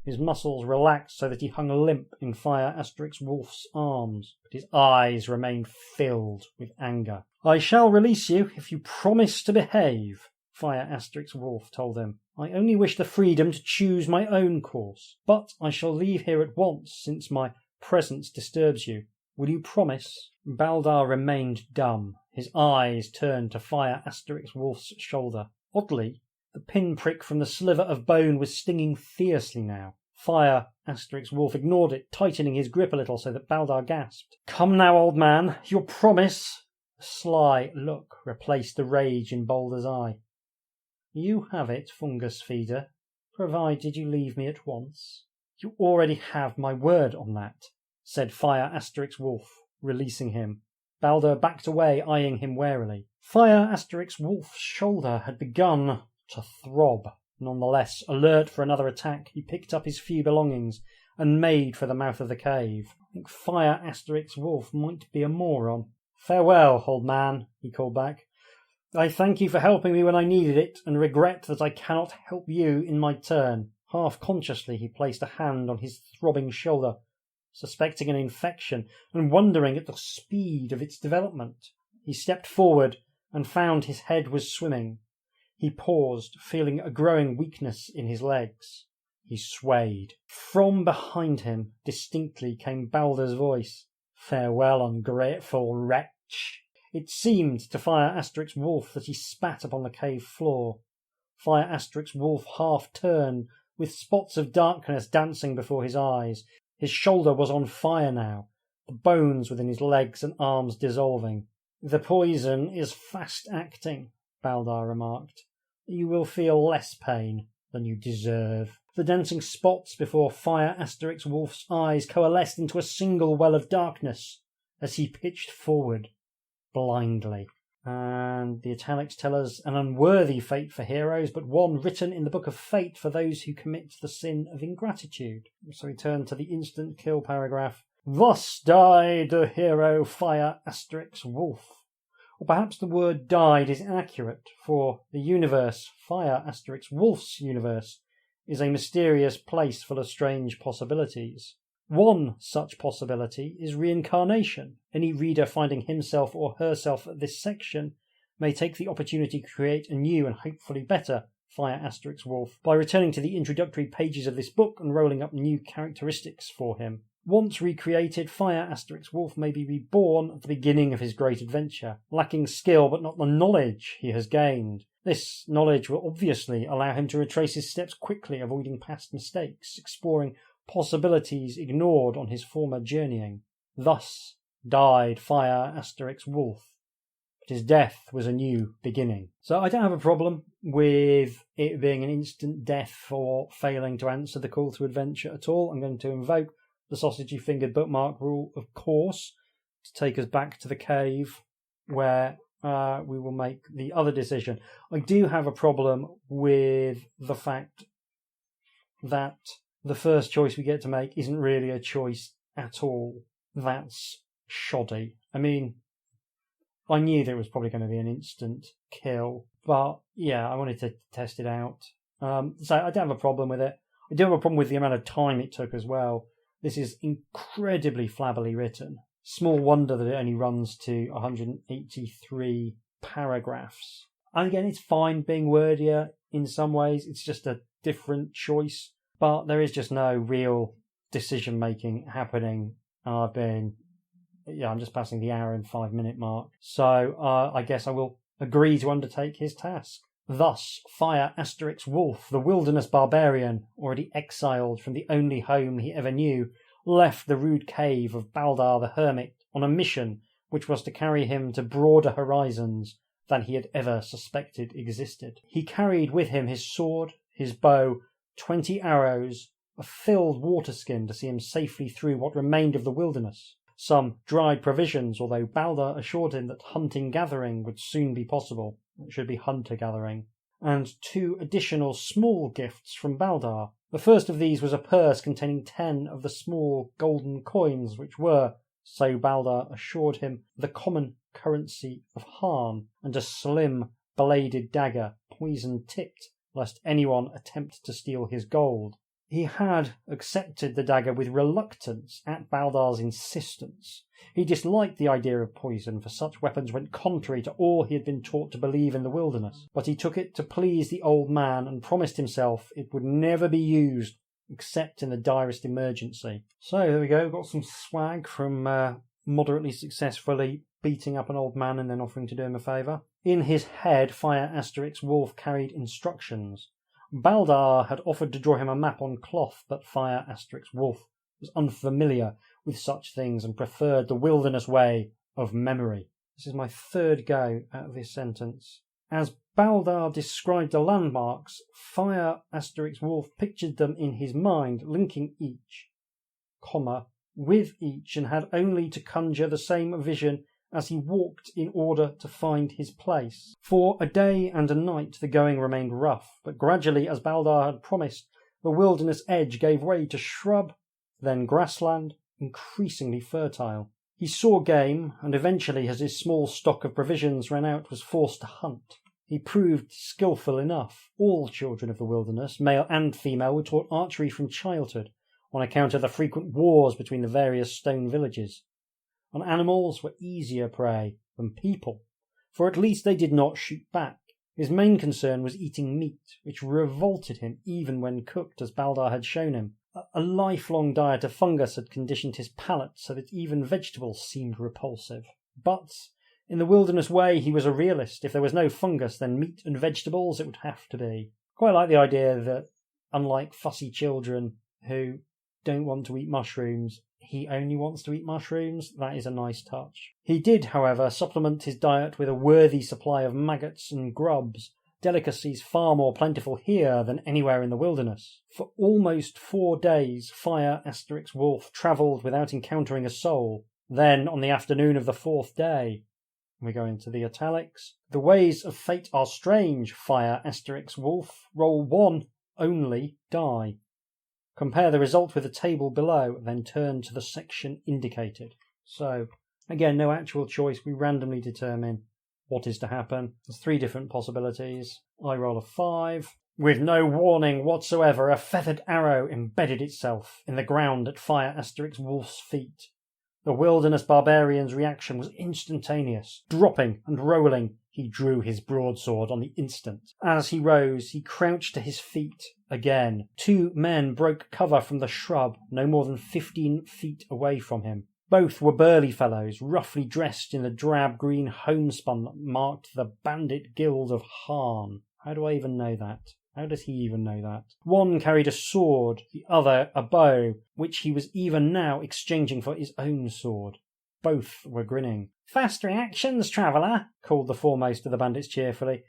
A: His muscles relaxed so that he hung limp in Fire Asterix Wolf's arms, but his eyes remained filled with anger. I shall release you if you promise to behave, Fire Asterix Wolf told him. I only wish the freedom to choose my own course, but I shall leave here at once since my presence disturbs you. Will you promise? Baldar remained dumb, his eyes turned to Fire Asterix Wolf's shoulder. Oddly, the pinprick from the sliver of bone was stinging fiercely now. Fire Asterix Wolf ignored it, tightening his grip a little so that Baldar gasped. Come now, old man, your promise. A sly look replaced the rage in Baldar's eye. You have it, fungus feeder, provided you leave me at once. You already have my word on that, said Fire Asterix Wolf, releasing him. Balder backed away, eyeing him warily. Fire Wolf's shoulder had begun to throb. Nonetheless, alert for another attack, he picked up his few belongings and made for the mouth of the cave. I think Fire Wolf might be a moron. Farewell, old man, he called back. I thank you for helping me when I needed it, and regret that I cannot help you in my turn. Half-consciously, he placed a hand on his throbbing shoulder, suspecting an infection and wondering at the speed of its development. He stepped forward and found his head was swimming. He paused, feeling a growing weakness in his legs. He swayed. From behind him, distinctly, came Balder's voice. Farewell, ungrateful wretch. It seemed to Fire Wolf that he spat upon the cave floor. Fire Wolf half turned, with spots of darkness dancing before his eyes. His shoulder was on fire now, the bones within his legs and arms dissolving. The poison is fast-acting, Balder remarked. You will feel less pain than you deserve. The dancing spots before Fire Wolf's eyes coalesced into a single well of darkness as he pitched forward, blindly. And the italics tell us an unworthy fate for heroes, but one written in the book of fate for those who commit the sin of ingratitude. So we turn to the instant kill paragraph. Thus died the hero Fire Wolf. Or perhaps the word died is inaccurate, for the universe, Fire Wolf's universe, is a mysterious place full of strange possibilities. One such possibility is reincarnation. Any reader finding himself or herself at this section may take the opportunity to create a new and hopefully better Fire Wolf by returning to the introductory pages of this book and rolling up new characteristics for him. Once recreated, Fire Wolf may be reborn at the beginning of his great adventure, lacking skill but not the knowledge he has gained. This knowledge will obviously allow him to retrace his steps quickly, avoiding past mistakes, exploring possibilities ignored on his former journeying. Thus died Fire Wolf, but his death was a new beginning. So I don't have a problem with it being an instant death for failing to answer the call to adventure at all. I'm going to invoke the sausagey-fingered bookmark rule, of course, to take us back to the cave where we will make the other decision. I do have a problem with the fact that the first choice we get to make isn't really a choice at all. That's shoddy. I mean, I knew there was probably going to be an instant kill, but yeah, I wanted to test it out. So I don't have a problem with it. I do have a problem with the amount of time it took as well. This is incredibly flabbily written. Small wonder that it only runs to 183 paragraphs. And again, it's fine being wordier in some ways. It's just a different choice. But there is just no real decision-making happening. I'm just passing the hour and 5 minute mark. So I guess I will agree to undertake his task. Thus, Fire Wolf, the wilderness barbarian, already exiled from the only home he ever knew, left the rude cave of Balder the Hermit on a mission which was to carry him to broader horizons than he had ever suspected existed. He carried with him his sword, his bow, 20 arrows, a filled waterskin to see him safely through what remained of the wilderness, some dried provisions, although Balder assured him that hunting-gathering would soon be possible. It should be hunter-gathering. And 2 additional small gifts from Balder. The first of these was a purse containing 10 of the small golden coins, which were, so Balder assured him, the common currency of Harn, and a slim, bladed dagger, poison-tipped, lest anyone attempt to steal his gold. He had accepted the dagger with reluctance at Baldar's insistence. He disliked the idea of poison, for such weapons went contrary to all he had been taught to believe in the wilderness. But he took it to please the old man and promised himself it would never be used except in the direst emergency. So there we go, got some swag from moderately successfully beating up an old man and then offering to do him a favour. In his head, Fire Wolf carried instructions. Balder had offered to draw him a map on cloth, but Fire Wolf was unfamiliar with such things and preferred the wilderness way of memory. This is my 3rd go out of this sentence. As Balder described the landmarks, Fire Wolf pictured them in his mind, linking each, with each, and had only to conjure the same vision as he walked in order to find his place. For a day and a night the going remained rough, but gradually, as Baldar had promised, the wilderness edge gave way to shrub, then grassland, increasingly fertile. He saw game, and eventually, as his small stock of provisions ran out, was forced to hunt. He proved skillful enough. All children of the wilderness, male and female, were taught archery from childhood, on account of the frequent wars between the various stone villages. And animals were easier prey than people, for at least they did not shoot back. His main concern was eating meat, which revolted him even when cooked, as Baldar had shown him. A lifelong diet of fungus had conditioned his palate so that even vegetables seemed repulsive. But in the wilderness way, he was a realist. If there was no fungus, then meat and vegetables it would have to be. Quite like the idea that, unlike fussy children who don't want to eat mushrooms, he only wants to eat mushrooms. That is a nice touch. He did, however, supplement his diet with a worthy supply of maggots and grubs, delicacies far more plentiful here than anywhere in the wilderness. For almost 4 days, Fire * Wolf travelled without encountering a soul. Then, on the afternoon of the 4th day, we go into the italics. The ways of fate are strange, Fire * Wolf. Roll 1, only, die. Compare the result with the table below, then turn to the section indicated. So, again, no actual choice. We randomly determine what is to happen. There's 3 different possibilities. I roll a 5. With no warning whatsoever, a feathered arrow embedded itself in the ground at Fire * Wolf's feet. The wilderness barbarian's reaction was instantaneous. Dropping and rolling, he drew his broadsword on the instant. As he rose, he crouched to his feet again. 2 men broke cover from the shrub no more than 15 feet away from him. Both were burly fellows, roughly dressed in the drab green homespun that marked the bandit guild of Harn. How do I even know that? How does he even know that? One carried a sword, the other a bow, which he was even now exchanging for his own sword. Both were grinning. "Fast reactions, traveller," called the foremost of the bandits cheerfully.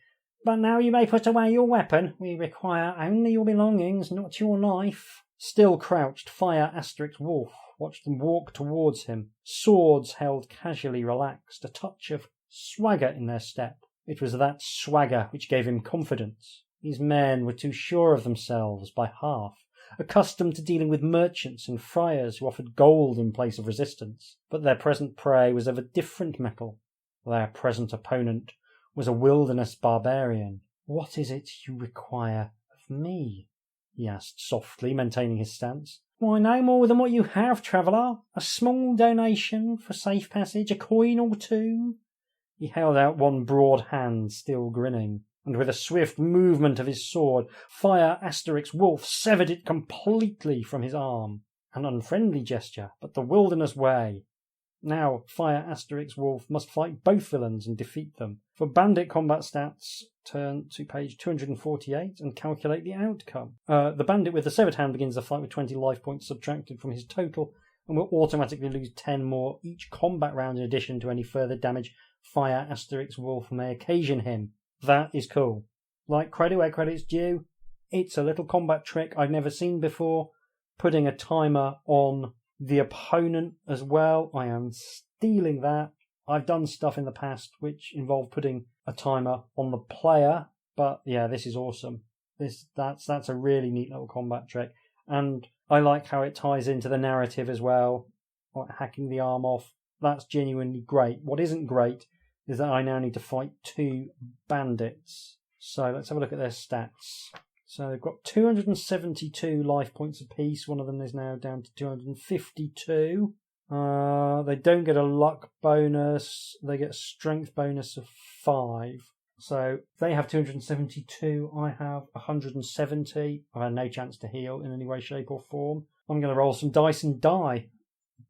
A: "But now you may put away your weapon. We require only your belongings, not your life." Still crouched, Fire * Wolf watched them walk towards him, swords held casually relaxed, a touch of swagger in their step. It was that swagger which gave him confidence. These men were too sure of themselves by half, accustomed to dealing with merchants and friars who offered gold in place of resistance. But their present prey was of a different metal. Their present opponent was a wilderness barbarian. "What is it you require of me?" he asked softly, maintaining his stance. "Why, no more than what you have, traveller. A small donation for safe passage, a coin or 2. He held out one broad hand, still grinning, and with a swift movement of his sword, Fire * Wolf severed it completely from his arm. An unfriendly gesture, but the wilderness way. Now, Fire * Wolf must fight both villains and defeat them. For bandit combat stats, turn to page 248 and calculate the outcome. The bandit with the severed hand begins the fight with 20 life points subtracted from his total and will automatically lose 10 more each combat round in addition to any further damage Fire * Wolf may occasion him. That is cool. Like credit where credit's due, it's a little combat trick I've never seen before. Putting a timer on the opponent as well. I am stealing that. I've done stuff in the past which involved putting a timer on the player, but yeah, this is awesome. That's a really neat little combat trick, and I like how it ties into the narrative as well, like hacking the arm off. That's genuinely great. What isn't great is that I now need to fight 2 bandits. So let's have a look at their stats. So they've got 272 life points apiece. One of them is now down to 252. They don't get a luck bonus. They get a strength bonus of 5. So they have 272. I have 170. I have no chance to heal in any way, shape or form. I'm going to roll some dice and die,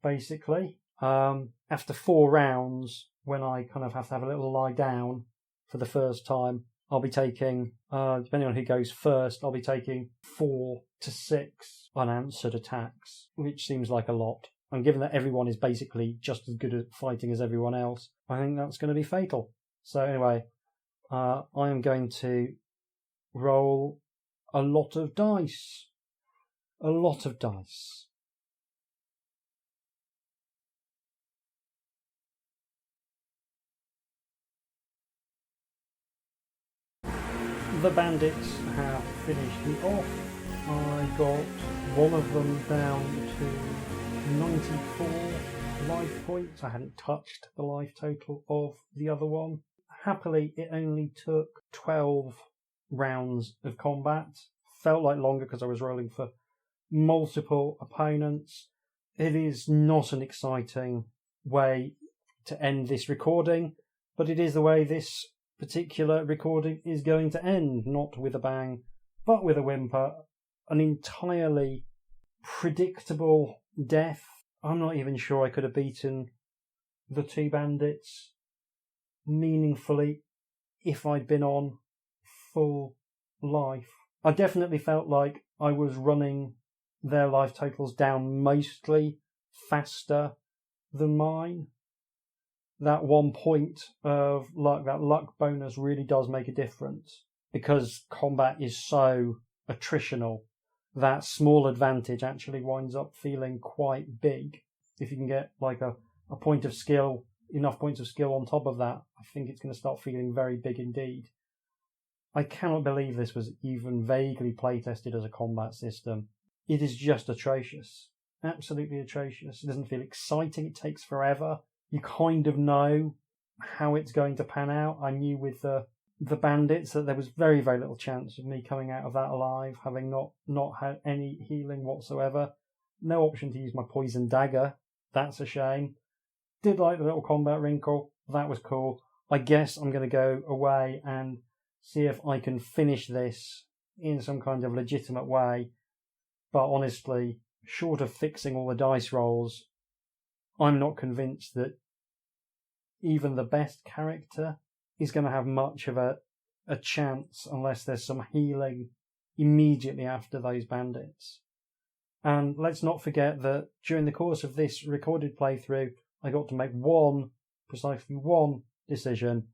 A: basically. After 4 rounds, when I kind of have to have a little lie down for the first time, I'll be taking, depending on who goes first, I'll be taking 4 to 6 unanswered attacks, which seems like a lot. And given that everyone is basically just as good at fighting as everyone else, I think that's going to be fatal. So anyway, I am going to roll a lot of dice. A lot of dice. the bandits have finished me off. I got one of them down to 94 life points. I hadn't touched the life total of the other one. Happily, it only took 12 rounds of combat. Felt like longer because I was rolling for multiple opponents. It is not an exciting way to end this recording, but it is the way this particular recording is going to end, not with a bang, but with a whimper. An entirely predictable death. I'm not even sure I could have beaten the two bandits meaningfully if I'd been on full life. I definitely felt like I was running their life totals down mostly faster than mine. That 1 point of luck, that luck bonus really does make a difference because combat is so attritional. That small advantage actually winds up feeling quite big. If you can get like a point of skill, enough points of skill on top of that, I think it's going to start feeling very big indeed. I cannot believe this was even vaguely playtested as a combat system. It is just atrocious. Absolutely atrocious. It doesn't feel exciting. It takes forever. You kind of know how it's going to pan out. I knew with the bandits that there was very, very little chance of me coming out of that alive, having not had any healing whatsoever. No option to use my poison dagger. That's a shame. Did like the little combat wrinkle. That was cool. I guess I'm going to go away and see if I can finish this in some kind of legitimate way. But honestly, short of fixing all the dice rolls, I'm not convinced that even the best character is going to have much of a chance unless there's some healing immediately after those bandits. And let's not forget that during the course of this recorded playthrough, I got to make precisely one decision,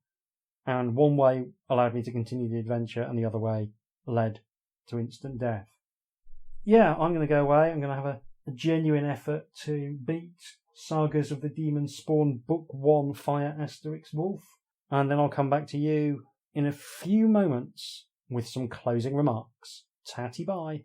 A: and one way allowed me to continue the adventure and the other way led to instant death. Yeah, I'm going to go away. I'm going to have a genuine effort to beat Sagas of the Demonspawn Book 1 Fire * Wolf. And then I'll come back to you in a few moments with some closing remarks. Tatty bye.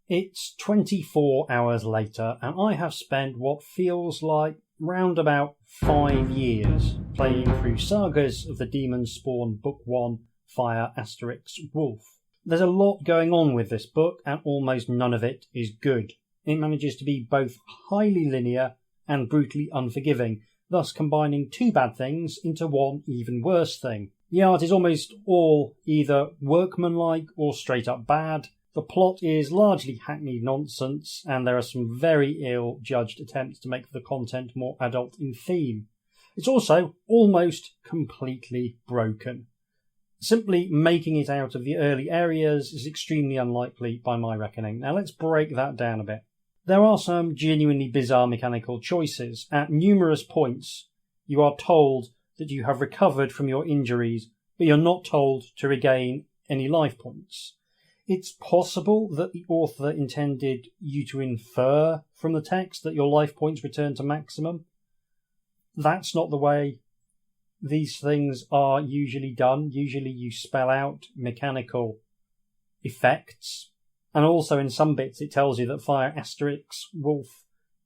A: It's 24 hours later, and I have spent what feels like round about 5 years playing through Sagas of the Demonspawn Book 1 Fire * Wolf. There's a lot going on with this book, and almost none of it is good. It manages to be both highly linear and brutally unforgiving, thus combining two bad things into one even worse thing. The art is almost all either workmanlike or straight up bad. The plot is largely hackneyed nonsense, and there are some very ill-judged attempts to make the content more adult in theme. It's also almost completely broken. Simply making it out of the early areas is extremely unlikely by my reckoning. Now let's break that down a bit. There are some genuinely bizarre mechanical choices. At numerous points, you are told that you have recovered from your injuries, but you're not told to regain any life points. It's possible that the author intended you to infer from the text that your life points return to maximum. That's not the way these things are usually done. Usually you spell out mechanical effects. And also in some bits it tells you that Fire * Wolf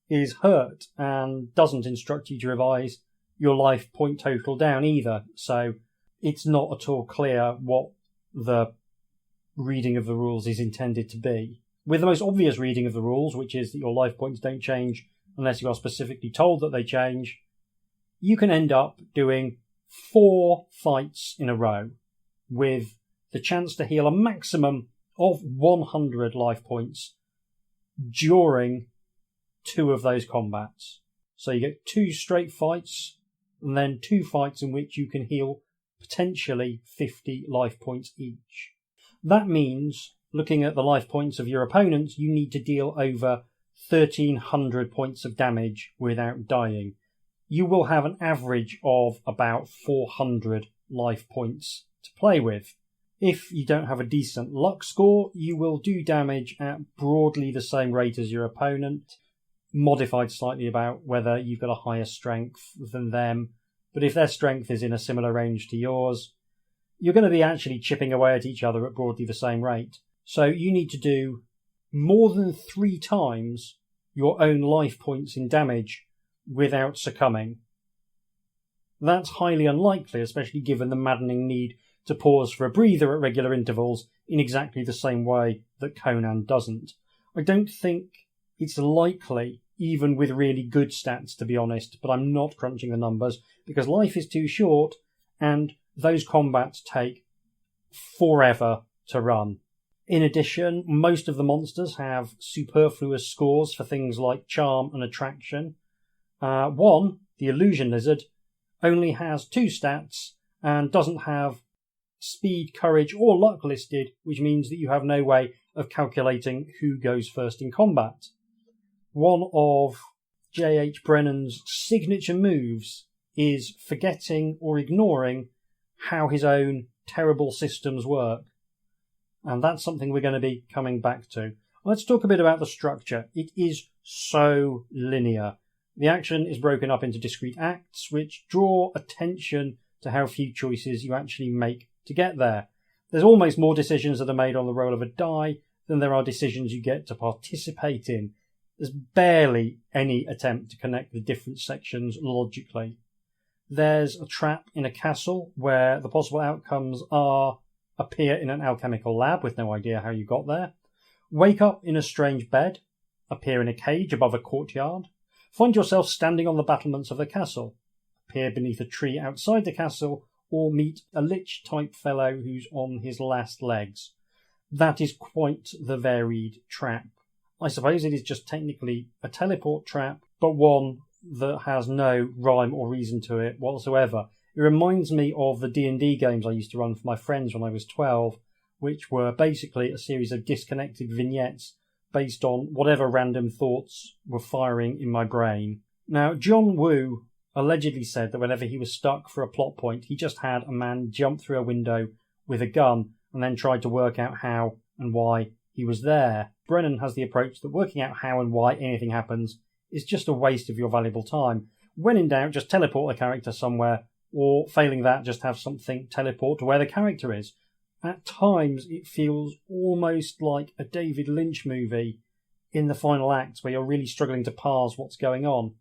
A: is hurt and doesn't instruct you to revise your life point total down either. So it's not at all clear what the reading of the rules is intended to be. With the most obvious reading of the rules, which is that your life points don't change unless you are specifically told that they change, you can end up doing 4 fights in a row with the chance to heal a maximum of 100 life points during 2 of those combats. So you get 2 straight fights and then 2 fights in which you can heal potentially 50 life points each. That means, looking at the life points of your opponents, you need to deal over 1,300 points of damage without dying. You will have an average of about 400 life points to play with. If you don't have a decent luck score, you will do damage at broadly the same rate as your opponent, modified slightly about whether you've got a higher strength than them, but if their strength is in a similar range to yours, you're going to be actually chipping away at each other at broadly the same rate. So you need to do more than 3 times your own life points in damage without succumbing. That's highly unlikely, especially given the maddening need to pause for a breather at regular intervals in exactly the same way that Conan doesn't. I don't think it's likely, even with really good stats, to be honest, but I'm not crunching the numbers because life is too short and those combats take forever to run. In addition, most of the monsters have superfluous scores for things like charm and attraction. One, the illusion lizard, only has 2 stats and doesn't have speed, courage, or luck listed, which means that you have no way of calculating who goes first in combat. One of J.H. Brennan's signature moves is forgetting or ignoring how his own terrible systems work. And that's something we're going to be coming back to. Let's talk a bit about the structure. It is so linear. The action is broken up into discrete acts, which draw attention to how few choices you actually make to get there. There's almost more decisions that are made on the roll of a die than there are decisions you get to participate in. There's barely any attempt to connect the different sections logically. There's a trap in a castle where the possible outcomes are appear in an alchemical lab with no idea how you got there, wake up in a strange bed, appear in a cage above a courtyard, find yourself standing on the battlements of the castle, appear beneath a tree outside the castle, or meet a lich-type fellow who's on his last legs. That is quite the varied trap. I suppose it is just technically a teleport trap, but one that has no rhyme or reason to it whatsoever. It reminds me of the D&D games I used to run for my friends when I was 12, which were basically a series of disconnected vignettes based on whatever random thoughts were firing in my brain. Now, John Woo allegedly said that whenever he was stuck for a plot point, he just had a man jump through a window with a gun and then tried to work out how and why he was there. Brennan has the approach that working out how and why anything happens is just a waste of your valuable time. When in doubt, just teleport a character somewhere, or failing that, just have something teleport to where the character is. At times, it feels almost like a David Lynch movie in the final act where you're really struggling to parse what's going on.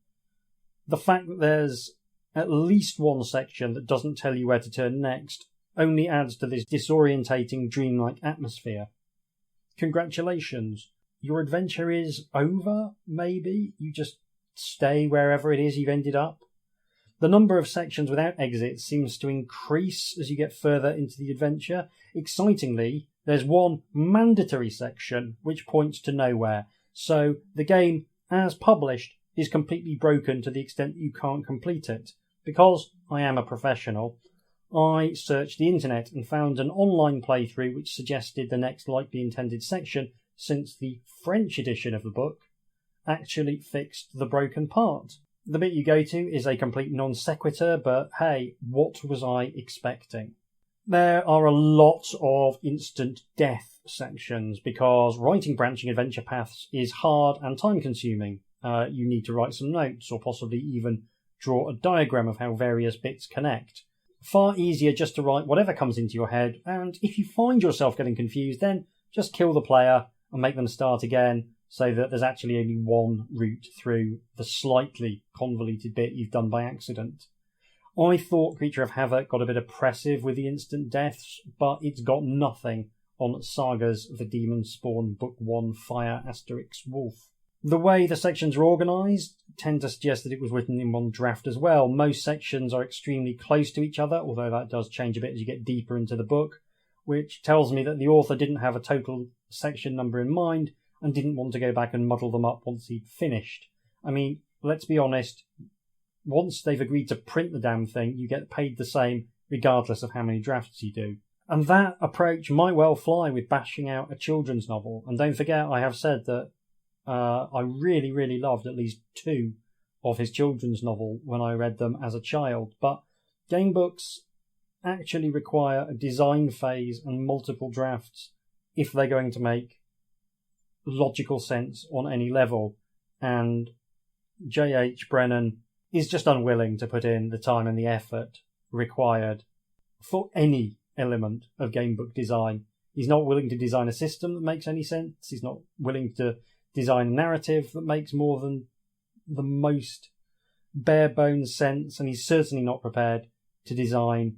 A: The fact that there's at least one section that doesn't tell you where to turn next only adds to this disorientating, dreamlike atmosphere. Congratulations. Your adventure is over, maybe? You just stay wherever it is you've ended up? The number of sections without exits seems to increase as you get further into the adventure. Excitingly, there's one mandatory section which points to nowhere. So the game, as published, is completely broken to the extent that you can't complete it. Because I am a professional, I searched the internet and found an online playthrough which suggested the next likely intended section, since the French edition of the book actually fixed the broken part. The bit you go to is a complete non sequitur, but hey, what was I expecting? There are a lot of instant death sections because writing branching adventure paths is hard and time consuming. You need to write some notes or possibly even draw a diagram of how various bits connect. Far easier just to write whatever comes into your head, and if you find yourself getting confused, then just kill the player and make them start again, so that there's actually only one route through the slightly convoluted bit you've done by accident. I thought Creature of Havoc got a bit oppressive with the instant deaths, but it's got nothing on Sagas The Demonspawn Book 1 Fire * Wolf. The way the sections are organised tend to suggest that it was written in one draft as well. Most sections are extremely close to each other, although that does change a bit as you get deeper into the book, which tells me that the author didn't have a total section number in mind and didn't want to go back and muddle them up once he'd finished. I mean, let's be honest, once they've agreed to print the damn thing, you get paid the same regardless of how many drafts you do. And that approach might well fly with bashing out a children's novel. And don't forget, I have said that I really, really loved at least 2 of his children's novel when I read them as a child. But game books actually require a design phase and multiple drafts if they're going to make logical sense on any level. And J.H. Brennan is just unwilling to put in the time and the effort required for any element of gamebook design. He's not willing to design a system that makes any sense. He's not willing to design a narrative that makes more than the most bare bones sense, and he's certainly not prepared to design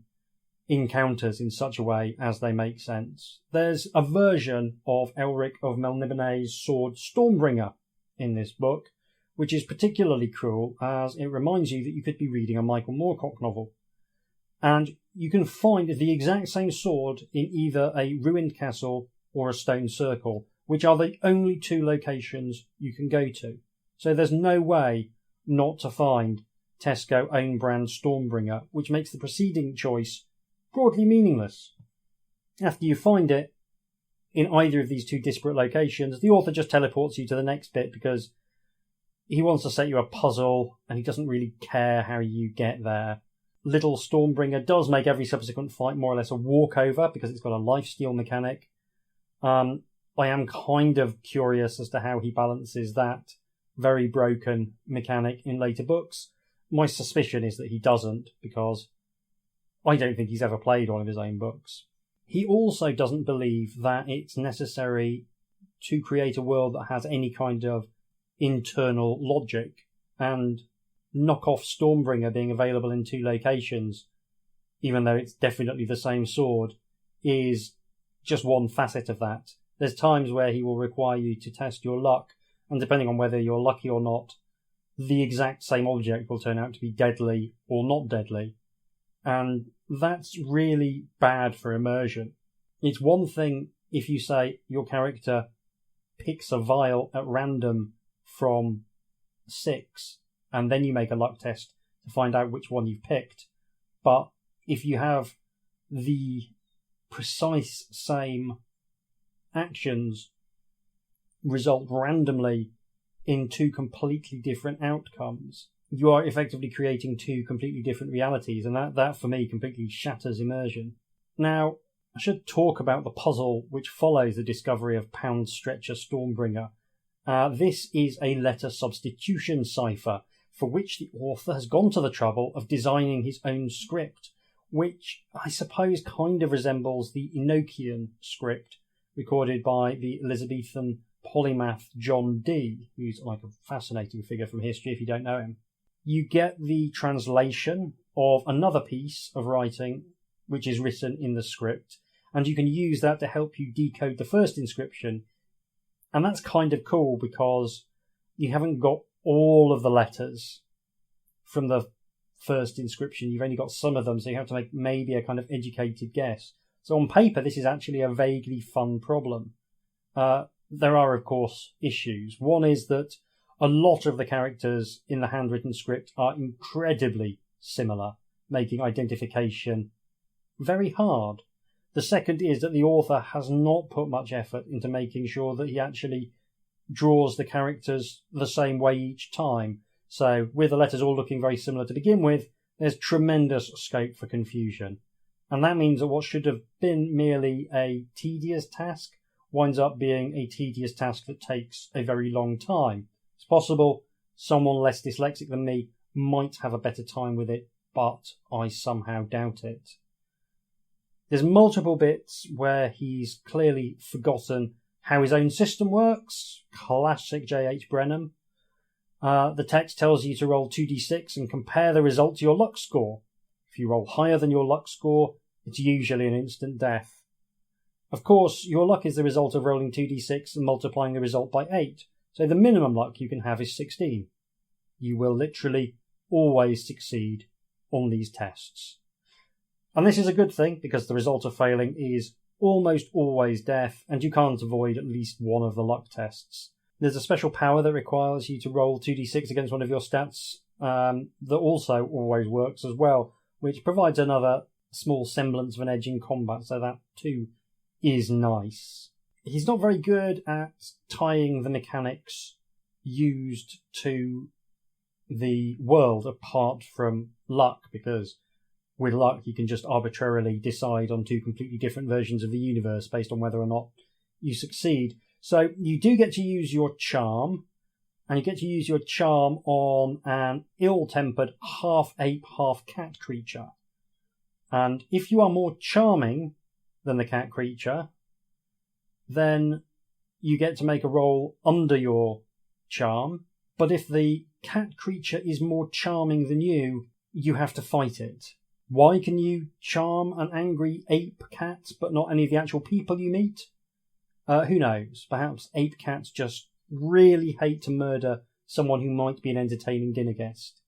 A: encounters in such a way as they make sense. There's a version of Elric of Melniboné's sword Stormbringer in this book, which is particularly cruel as it reminds you that you could be reading a Michael Moorcock novel. And you can find the exact same sword in either a ruined castle or a stone circle, which are the only two locations you can go to. So there's no way not to find Tesco own brand Stormbringer, which makes the preceding choice broadly meaningless. After you find it in either of these two disparate locations, the author just teleports you to the next bit because he wants to set you a puzzle and he doesn't really care how you get there. Little Stormbringer does make every subsequent fight more or less a walkover because it's got a lifesteal mechanic. I am kind of curious as to how he balances that very broken mechanic in later books. My suspicion is that he doesn't, because I don't think he's ever played one of his own books. He also doesn't believe that it's necessary to create a world that has any kind of internal logic, and knockoff Stormbringer being available in two locations, even though it's definitely the same sword, is just one facet of that. There's times where he will require you to test your luck, and depending on whether you're lucky or not, the exact same object will turn out to be deadly or not deadly. And that's really bad for immersion. It's one thing if you say your character picks a vial at random from 6, and then you make a luck test to find out which one you've picked. But if you have the precise same actions result randomly in two completely different outcomes, you are effectively creating two completely different realities, and that for me completely shatters immersion. Now, I should talk about the puzzle which follows the discovery of Pound Stretcher Stormbringer. This is a letter substitution cipher for which the author has gone to the trouble of designing his own script, which I suppose kind of resembles the Enochian script recorded by the Elizabethan polymath John Dee, who's like a fascinating figure from history if you don't know him. You get the translation of another piece of writing which is written in the script, and you can use that to help you decode the first inscription. And that's kind of cool because you haven't got all of the letters from the first inscription. You've only got some of them, so you have to make maybe a kind of educated guess. So on paper, this is actually a vaguely fun problem. There are, of course, issues. One is that a lot of the characters in the handwritten script are incredibly similar, making identification very hard. The second is that the author has not put much effort into making sure that he actually draws the characters the same way each time. So with the letters all looking very similar to begin with, there's tremendous scope for confusion. And that means that what should have been merely a tedious task winds up being a tedious task that takes a very long time. It's possible someone less dyslexic than me might have a better time with it, but I somehow doubt it. There's multiple bits where he's clearly forgotten how his own system works. Classic J.H. Brennan. The text tells you to roll 2d6 and compare the result to your luck score. If you roll higher than your luck score, it's usually an instant death. Of course, your luck is the result of rolling 2d6 and multiplying the result by 8, so the minimum luck you can have is 16. You will literally always succeed on these tests. And this is a good thing, because the result of failing is almost always death, and you can't avoid at least one of the luck tests. There's a special power that requires you to roll 2d6 against one of your stats that also always works as well, which provides another small semblance of an edge in combat, so that too is nice. He's not very good at tying the mechanics used to the world apart from luck, because with luck you can just arbitrarily decide on two completely different versions of the universe based on whether or not you succeed. So you do get to use your charm, and you get to use your charm on an ill-tempered half-ape, half-cat creature. And if you are more charming than the cat creature, then you get to make a roll under your charm. But if the cat creature is more charming than you, you have to fight it. Why can you charm an angry ape cat, but not any of the actual people you meet? Who knows? Perhaps ape cats just really hate to murder someone who might be an entertaining dinner guest.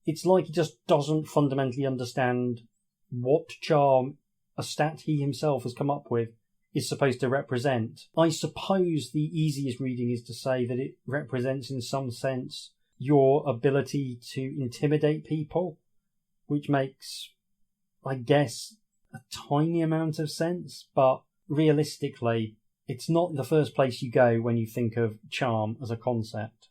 A: It's like he just doesn't fundamentally understand what charm a stat he himself has come up with is supposed to represent. I suppose the easiest reading is to say that it represents in some sense your ability to intimidate people, which makes, I guess, a tiny amount of sense, but realistically, it's not the first place you go when you think of charm as a concept.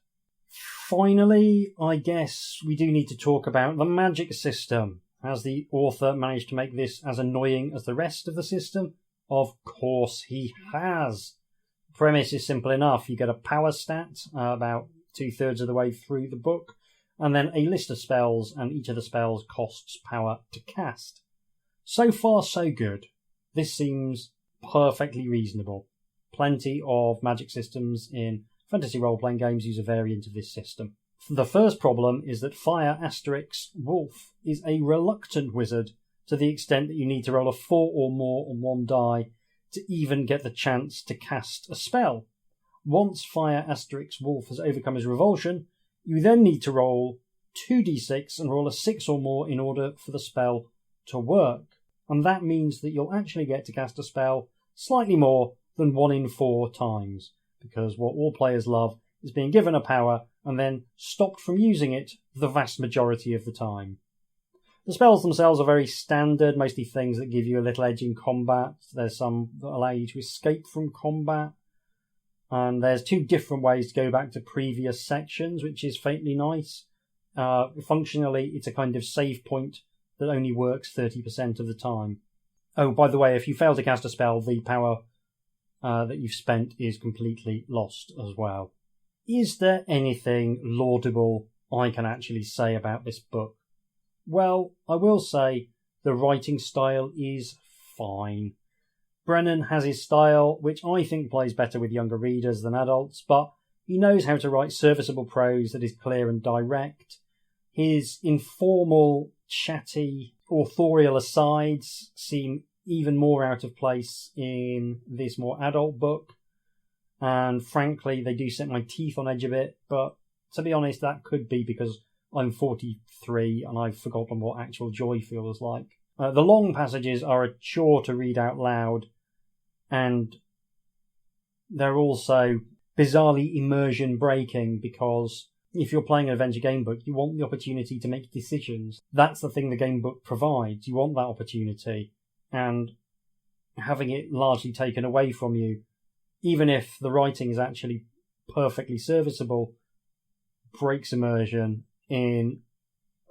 A: Finally, I guess we do need to talk about the magic system. Has the author managed to make this as annoying as the rest of the system? Of course he has. The premise is simple enough. You get a power stat about 2/3 of the way through the book, and then a list of spells, and each of the spells costs power to cast. So far, so good. This seems perfectly reasonable. Plenty of magic systems in fantasy role-playing games use a variant of this system. The first problem is that Fire * Wolf is a reluctant wizard to the extent that you need to roll a 4 or more on one die to even get the chance to cast a spell. Once Fire * Wolf has overcome his revulsion, you then need to roll 2d6 and roll a 6 or more in order for the spell to work. And that means that you'll actually get to cast a spell slightly more than 1 in 4 times, because what all players love is being given a power and then stopped from using it the vast majority of the time. The spells themselves are very standard, mostly things that give you a little edge in combat. There's some that allow you to escape from combat, and there's 2 different ways to go back to previous sections, which is faintly nice. Functionally, it's a kind of save point that only works 30% of the time. Oh, by the way, if you fail to cast a spell, the power that you've spent is completely lost as well. Is there anything laudable I can actually say about this book? Well, I will say the writing style is fine. Brennan has his style, which I think plays better with younger readers than adults, but he knows how to write serviceable prose that is clear and direct. His informal, chatty, authorial asides seem even more out of place in this more adult book, and frankly they do set my teeth on edge a bit, but to be honest that could be because I'm 43 and I've forgotten what actual joy feels like. The long passages are a chore to read out loud, and they're also bizarrely immersion breaking, because if you're playing an adventure game book, you want the opportunity to make decisions. That's the thing the game book provides. You want that opportunity, and having it largely taken away from you, even if the writing is actually perfectly serviceable, breaks immersion in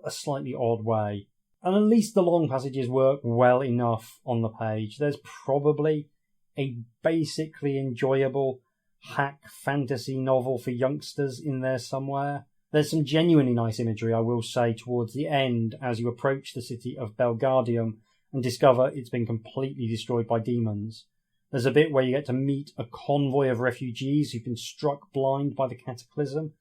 A: a slightly odd way. And at least the long passages work well enough on the page. There's probably a basically enjoyable hack fantasy novel for youngsters in there somewhere. There's some genuinely nice imagery, I will say, towards the end as you approach the city of Belgardium and discover it's been completely destroyed by demons. There's a bit where you get to meet a convoy of refugees who've been struck blind by the cataclysm,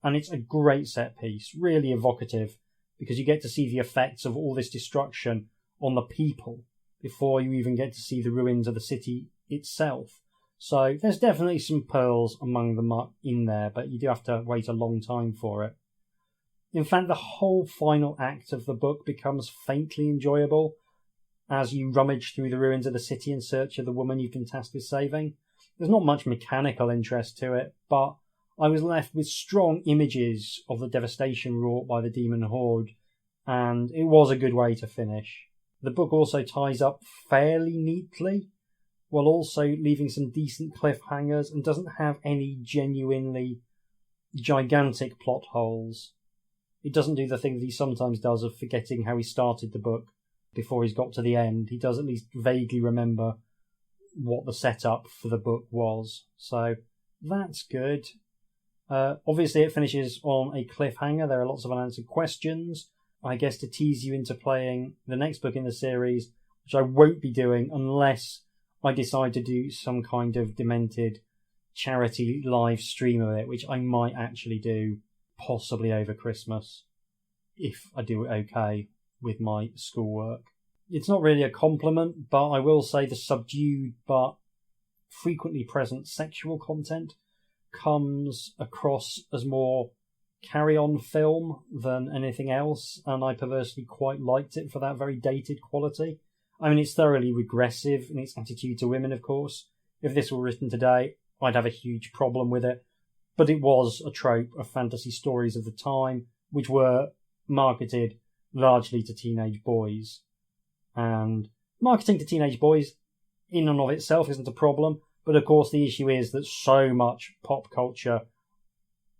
A: and it's a great set piece, really evocative, because you get to see the effects of all this destruction on the people before you even get to see the ruins of the city itself. So there's definitely some pearls among the muck in there, but you do have to wait a long time for it. In fact, the whole final act of the book becomes faintly enjoyable as you rummage through the ruins of the city in search of the woman you've been tasked with saving. There's not much mechanical interest to it, but I was left with strong images of the devastation wrought by the demon horde, and it was a good way to finish. The book also ties up fairly neatly, while also leaving some decent cliffhangers, and doesn't have any genuinely gigantic plot holes. It doesn't do the thing that he sometimes does of forgetting how he started the book before he's got to the end. He does at least vaguely remember what the setup for the book was. So that's good. Obviously, it finishes on a cliffhanger. There are lots of unanswered questions. I guess to tease you into playing the next book in the series, which I won't be doing unless I decide to do some kind of demented charity live stream of it, which I might actually do possibly over Christmas if I do it okay with my schoolwork. It's not really a compliment, but I will say the subdued but frequently present sexual content comes across as more carry-on film than anything else, and I perversely quite liked it for that very dated quality. I mean, it's thoroughly regressive in its attitude to women, of course. If this were written today, I'd have a huge problem with it. But it was a trope of fantasy stories of the time, which were marketed largely to teenage boys. And marketing to teenage boys in and of itself isn't a problem, but of course the issue is that so much pop culture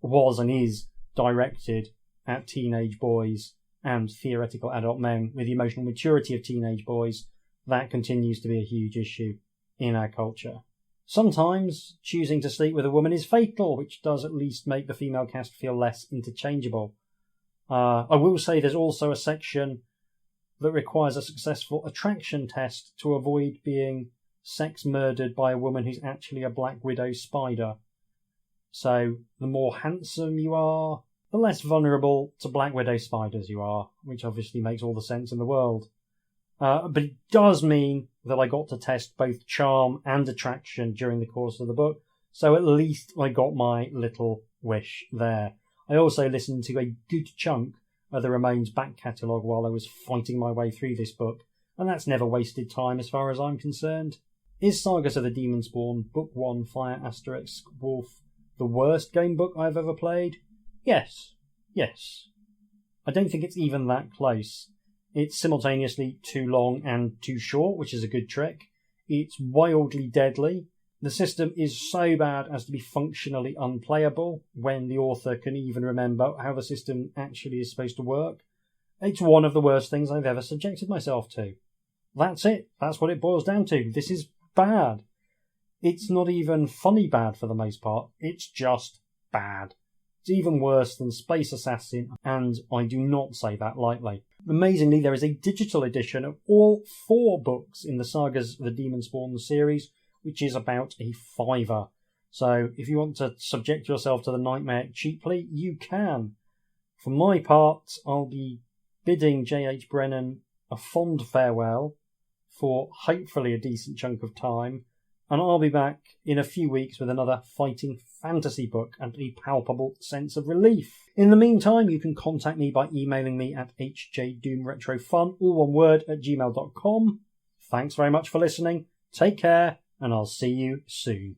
A: was and is directed at teenage boys and theoretical adult men with the emotional maturity of teenage boys. That continues to be a huge issue in our culture. Sometimes choosing to sleep with a woman is fatal, which does at least make the female cast feel less interchangeable. I will say there's also a section that requires a successful attraction test to avoid being sex murdered by a woman who's actually a Black Widow spider. So the more handsome you are, the less vulnerable to Black Widow spiders you are, which obviously makes all the sense in the world. But it does mean that I got to test both charm and attraction during the course of the book, so at least I got my little wish there. I also listened to a good chunk of the Ramones back catalogue while I was fighting my way through this book, and that's never wasted time as far as I'm concerned. Is Sagas of the Demonspawn, Book 1, Fire * Wolf, the worst game book I've ever played? Yes. I don't think it's even that close. It's simultaneously too long and too short, which is a good trick. It's wildly deadly. The system is so bad as to be functionally unplayable when the author can even remember how the system actually is supposed to work. It's one of the worst things I've ever subjected myself to. That's it. That's what it boils down to. This is bad. It's not even funny bad for the most part. It's just bad. It's even worse than Space Assassin, and I do not say that lightly. Amazingly, there is a digital edition of all 4 books in the Sagas of the Demonspawn series, which is about a £5. So if you want to subject yourself to the nightmare cheaply, you can. For my part, I'll be bidding J.H. Brennan a fond farewell for hopefully a decent chunk of time, and I'll be back in a few weeks with another fighting fantasy book and a palpable sense of relief. In the meantime, you can contact me by emailing me at hjdoomretrofun, all one word, @gmail.com. Thanks very much for listening. Take care, and I'll see you soon.